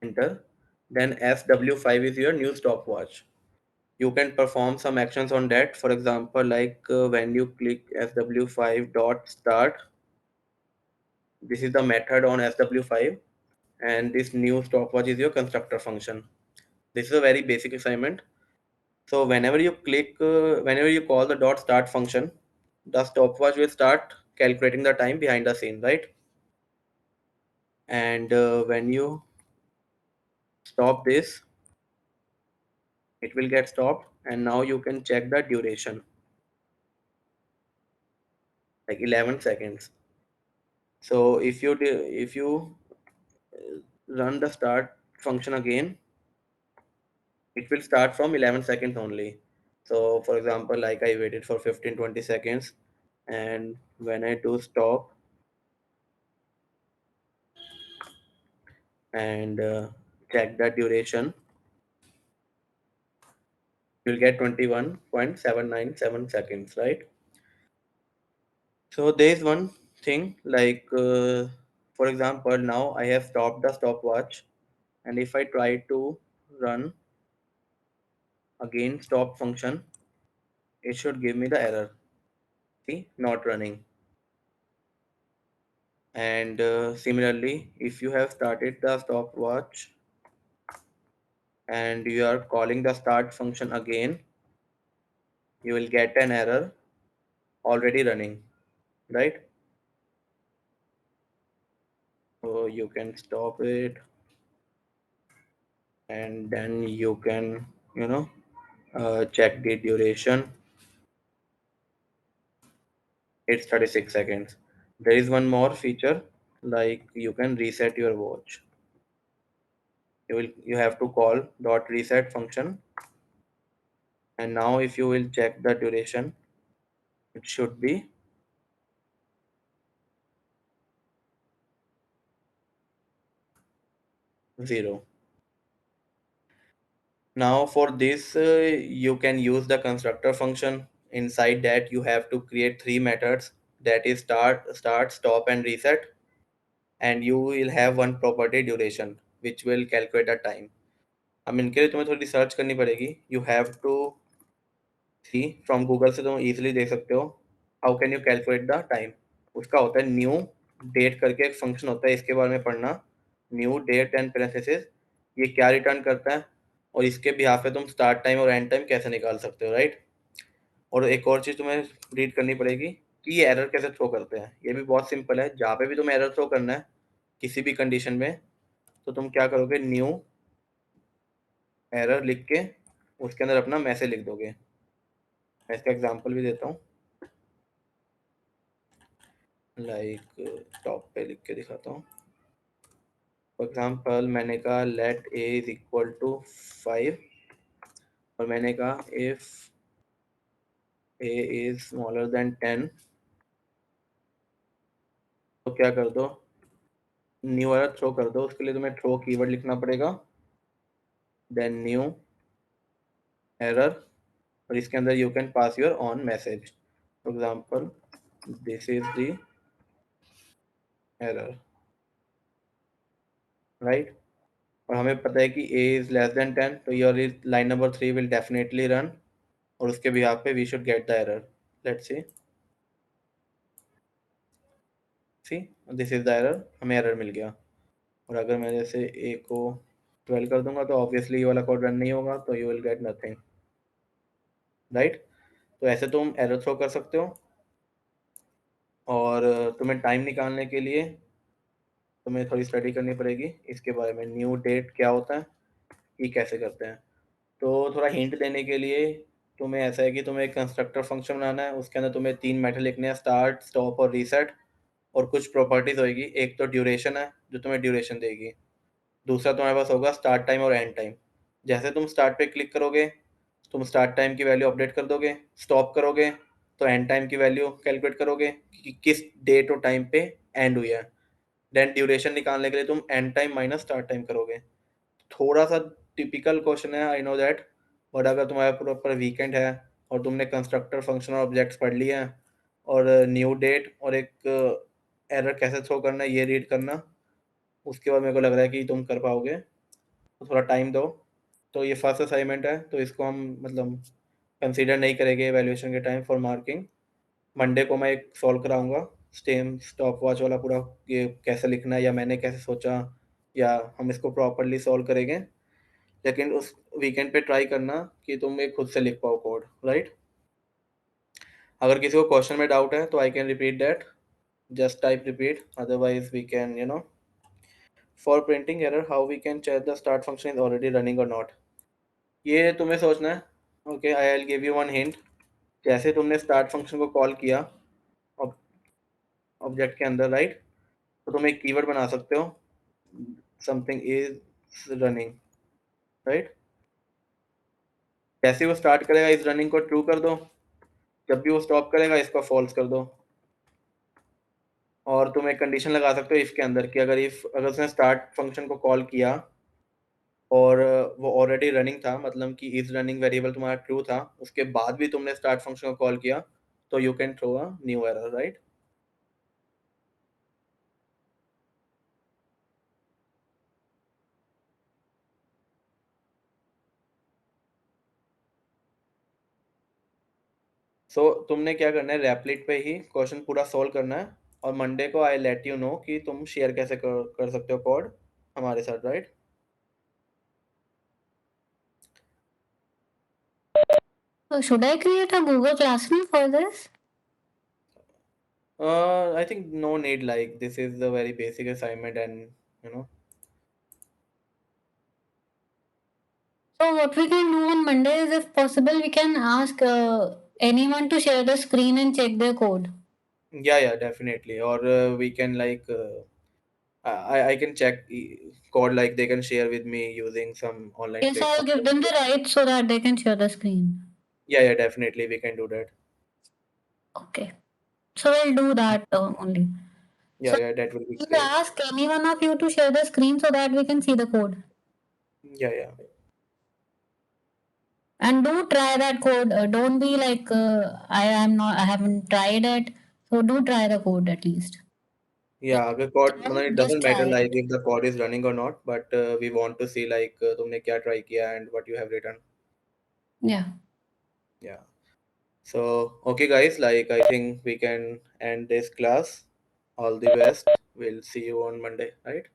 enter. Then sw5 is your new stopwatch. You can perform some actions on that. For example, like when you click sw5 dot start, this is the method on sw5, and this new stopwatch is your constructor function. This is a very basic assignment. So whenever you call the dot start function, the stopwatch will start calculating the time behind the scene, right? And when you stop this, it will get stopped, and now you can check the duration, like 11 seconds. So if you run the start function again, it will start from 11 seconds only. So for example, like I waited for 15-20 seconds, and when I do stop and check the duration, you'll get 21.797 seconds, right? So there is one thing, like for example, now I have stopped the stopwatch, and if I try to run again stop function, it should give me the error. See, not running. And similarly, if you have started the stopwatch and you are calling the start function again, you will get an error already running, right? So you can stop it, and then you can, check the duration. It's 36 seconds. There is one more feature, like you can reset your watch. You have to call dot reset function, and now if you will check the duration, it should be 0. Now for this, you can use the constructor function. Inside that, you have to create three methods, that is start, stop, and reset. And you will have one property duration, which will calculate the time. अब इनके लिए तुम्हें थोड़ी search करनी पड़ेगी. You have to see from Google से तुम easily देख सकते हो. How can you calculate the time? उसका होता है न्यू डेट करके एक फंक्शन होता है, इसके बारे में पढ़ना. न्यू डेट एंड पैरेंथेसिस, ये क्या रिटर्न करता है, और इसके बिहाफ पे तुम स्टार्ट टाइम और एंड टाइम कैसे निकाल सकते हो, राइट? और एक और चीज़ तुम्हें रीड करनी पड़ेगी कि ये एरर कैसे थ्रो करते हैं. ये भी बहुत सिंपल है. जहाँ पे भी तुम्हें एरर थ्रो करना है किसी भी कंडीशन में, तो तुम क्या करोगे, न्यू एरर लिख के उसके अंदर अपना मैसेज लिख दोगे. मैं इसका एग्जांपल भी देता हूँ, लाइक टॉप पे लिख के दिखाता हूँ. फॉर एग्जांपल मैंने कहा let A is equal to 5, और मैंने कहा if A is smaller than 10, तो क्या कर दो, न्यू एरर थ्रो कर दो. उसके लिए तुम्हें थ्रो कीवर्ड लिखना पड़ेगा, देन न्यू एरर, और इसके अंदर you can pass your on message. For example this is the error, right? और हमें पता है कि a इज लेस देन 10, तो your line number 3 will definitely run, और उसके बिहाफ पे we should get the error. Let's see this is the error, हमें एरर मिल गया. और अगर मैं जैसे a को 12 कर दूंगा, तो ऑब्वियसली ये वाला कोड रन नहीं होगा, तो you will get nothing. Right. तो ऐसे तुम एरर थ्रो कर सकते हो, और तुम्हें टाइम निकालने के लिए तुम्हें थोड़ी स्टडी करनी पड़ेगी इसके बारे में, न्यू डेट क्या होता है, ये कैसे करते हैं। तो थोड़ा हिंट देने के लिए तुम्हें ऐसा है कि तुम्हें एक कंस्ट्रक्टर फंक्शन बनाना है, उसके अंदर तुम्हें 3 मेथड लिखने हैं, स्टार्ट, स्टॉप और रीसेट, और कुछ प्रॉपर्टीज होगी। एक तो ड्यूरेशन है जो तुम्हें ड्यूरेशन देगी, दूसरा तुम्हारे पास होगा स्टार्ट टाइम और एंड टाइम। जैसे तुम स्टार्ट पे क्लिक करोगे तुम स्टार्ट टाइम की वैल्यू अपडेट कर दोगे, स्टॉप करोगे तो एंड टाइम की वैल्यू कैलकुलेट करोगे कि किस डेट और टाइम पे एंड हुई है। देन ड्यूरेशन निकालने के लिए तुम and time minus start time करोगे। थोड़ा सा टिपिकल क्वेश्चन है, आई नो दैट, बट अगर तुम्हारा प्रॉपर वीकेंड है और तुमने कंस्ट्रक्टर फंक्शन और ऑब्जेक्ट्स पढ़ लिए हैं और न्यू डेट और एक एरर कैसे थ्रो करना है ये रीड करना, उसके बाद मेरे को लग रहा है कि तुम कर पाओगे। तो थोड़ा टाइम दो। तो ये फर्स्ट असाइनमेंट है तो इसको हम मतलब कंसीडर नहीं करेंगे एवेल्यूएशन के टाइम फॉर मार्किंग। मंडे को मैं एक सॉल्व कराऊंगा स्टेम स्टॉप वॉच वाला पूरा, ये कैसे लिखना है या मैंने कैसे सोचा, या हम इसको प्रॉपरली सॉल्व करेंगे। लेकिन उस वीकेंड पे ट्राई करना कि तुम ये खुद से लिख पाओ कोड, राइट। अगर किसी को क्वेश्चन में डाउट है तो I can repeat that, just type repeat, otherwise we can for printing error how we can check the start function is already running और नॉट। ये तुम्हें सोचना है। Okay, I will give you one hint. जैसे तुमने start function को call किया object के अंदर, राइट, तो तुम एक कीवर्ड बना सकते हो, समथिंग इज रनिंग, राइट। जैसे वो स्टार्ट करेगा इस रनिंग को ट्रू कर दो, जब भी वो स्टॉप करेगा इसको फॉल्स कर दो। और तुम एक कंडीशन लगा सकते हो इसके अंदर कि अगर उसने स्टार्ट फंक्शन को कॉल किया और वो ऑलरेडी रनिंग था, मतलब कि इज रनिंग वेरिएबल तुम्हारा ट्रू था, उसके बाद भी तुमने स्टार्ट फंक्शन को कॉल किया, तो you can throw a new error, right. So तुमने क्या करना है, रैपलिट पे ही क्वेश्चन पूरा सॉल्व करना है, और मंडे को आई लेट यू नो कि तुम शेयर कैसे कर सकते हो कोड हमारे साथ, right. So should I create a Google Classroom for this? I think no need, like this is the very basic assignment, and you know So what we can do on Monday is, if possible, we can ask anyone to share the screen and check their code. yeah, definitely, or we can like I can check code, like they can share with me using some online Yes, I'll platform. give them the right so that they can share the screen. Yeah, definitely we can do that. Okay. So we'll do that only. So Yeah, that will be we'll great. ask any one of you to share the screen so that we can see the code. Yeah. And do try that code. Don't be like I haven't tried it. So do try the code at least. Yeah, the code, मतलब it Just doesn't matter try like it. if the code is running or not, but we want to see like तुमने क्या try किया and what you have written. Yeah. Yeah. So, okay guys, like I think we can end this class. All the best. We'll see you on Monday, right?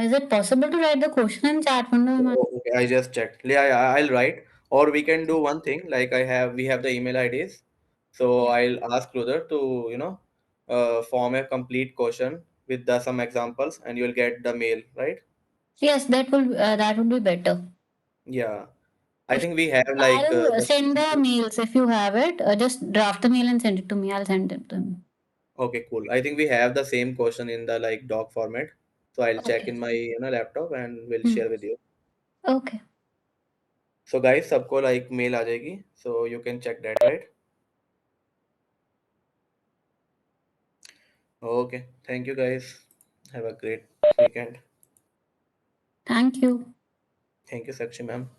Is it possible to write the question in chat window? Oh, okay, I just checked. Yeah, I'll write. Or we can do one thing, like we have the email IDs. So Yeah. I'll ask Rudder to, form a complete question with some examples, and you'll get the mail, right? Yes, that would be better. Yeah. I think we have like I'll send the mails if you have it. Just draft the mail and send it to me. I'll send it to him. okay, cool. I think we have the same question in the like doc format. So I'll check Okay. in my laptop and we'll Hmm. share with you. Okay. So guys, सबको like mail आ जाएगी. So you can check that, right? Okay. Thank you guys. Have a great weekend. Thank you. Thank you, Sakshi ma'am.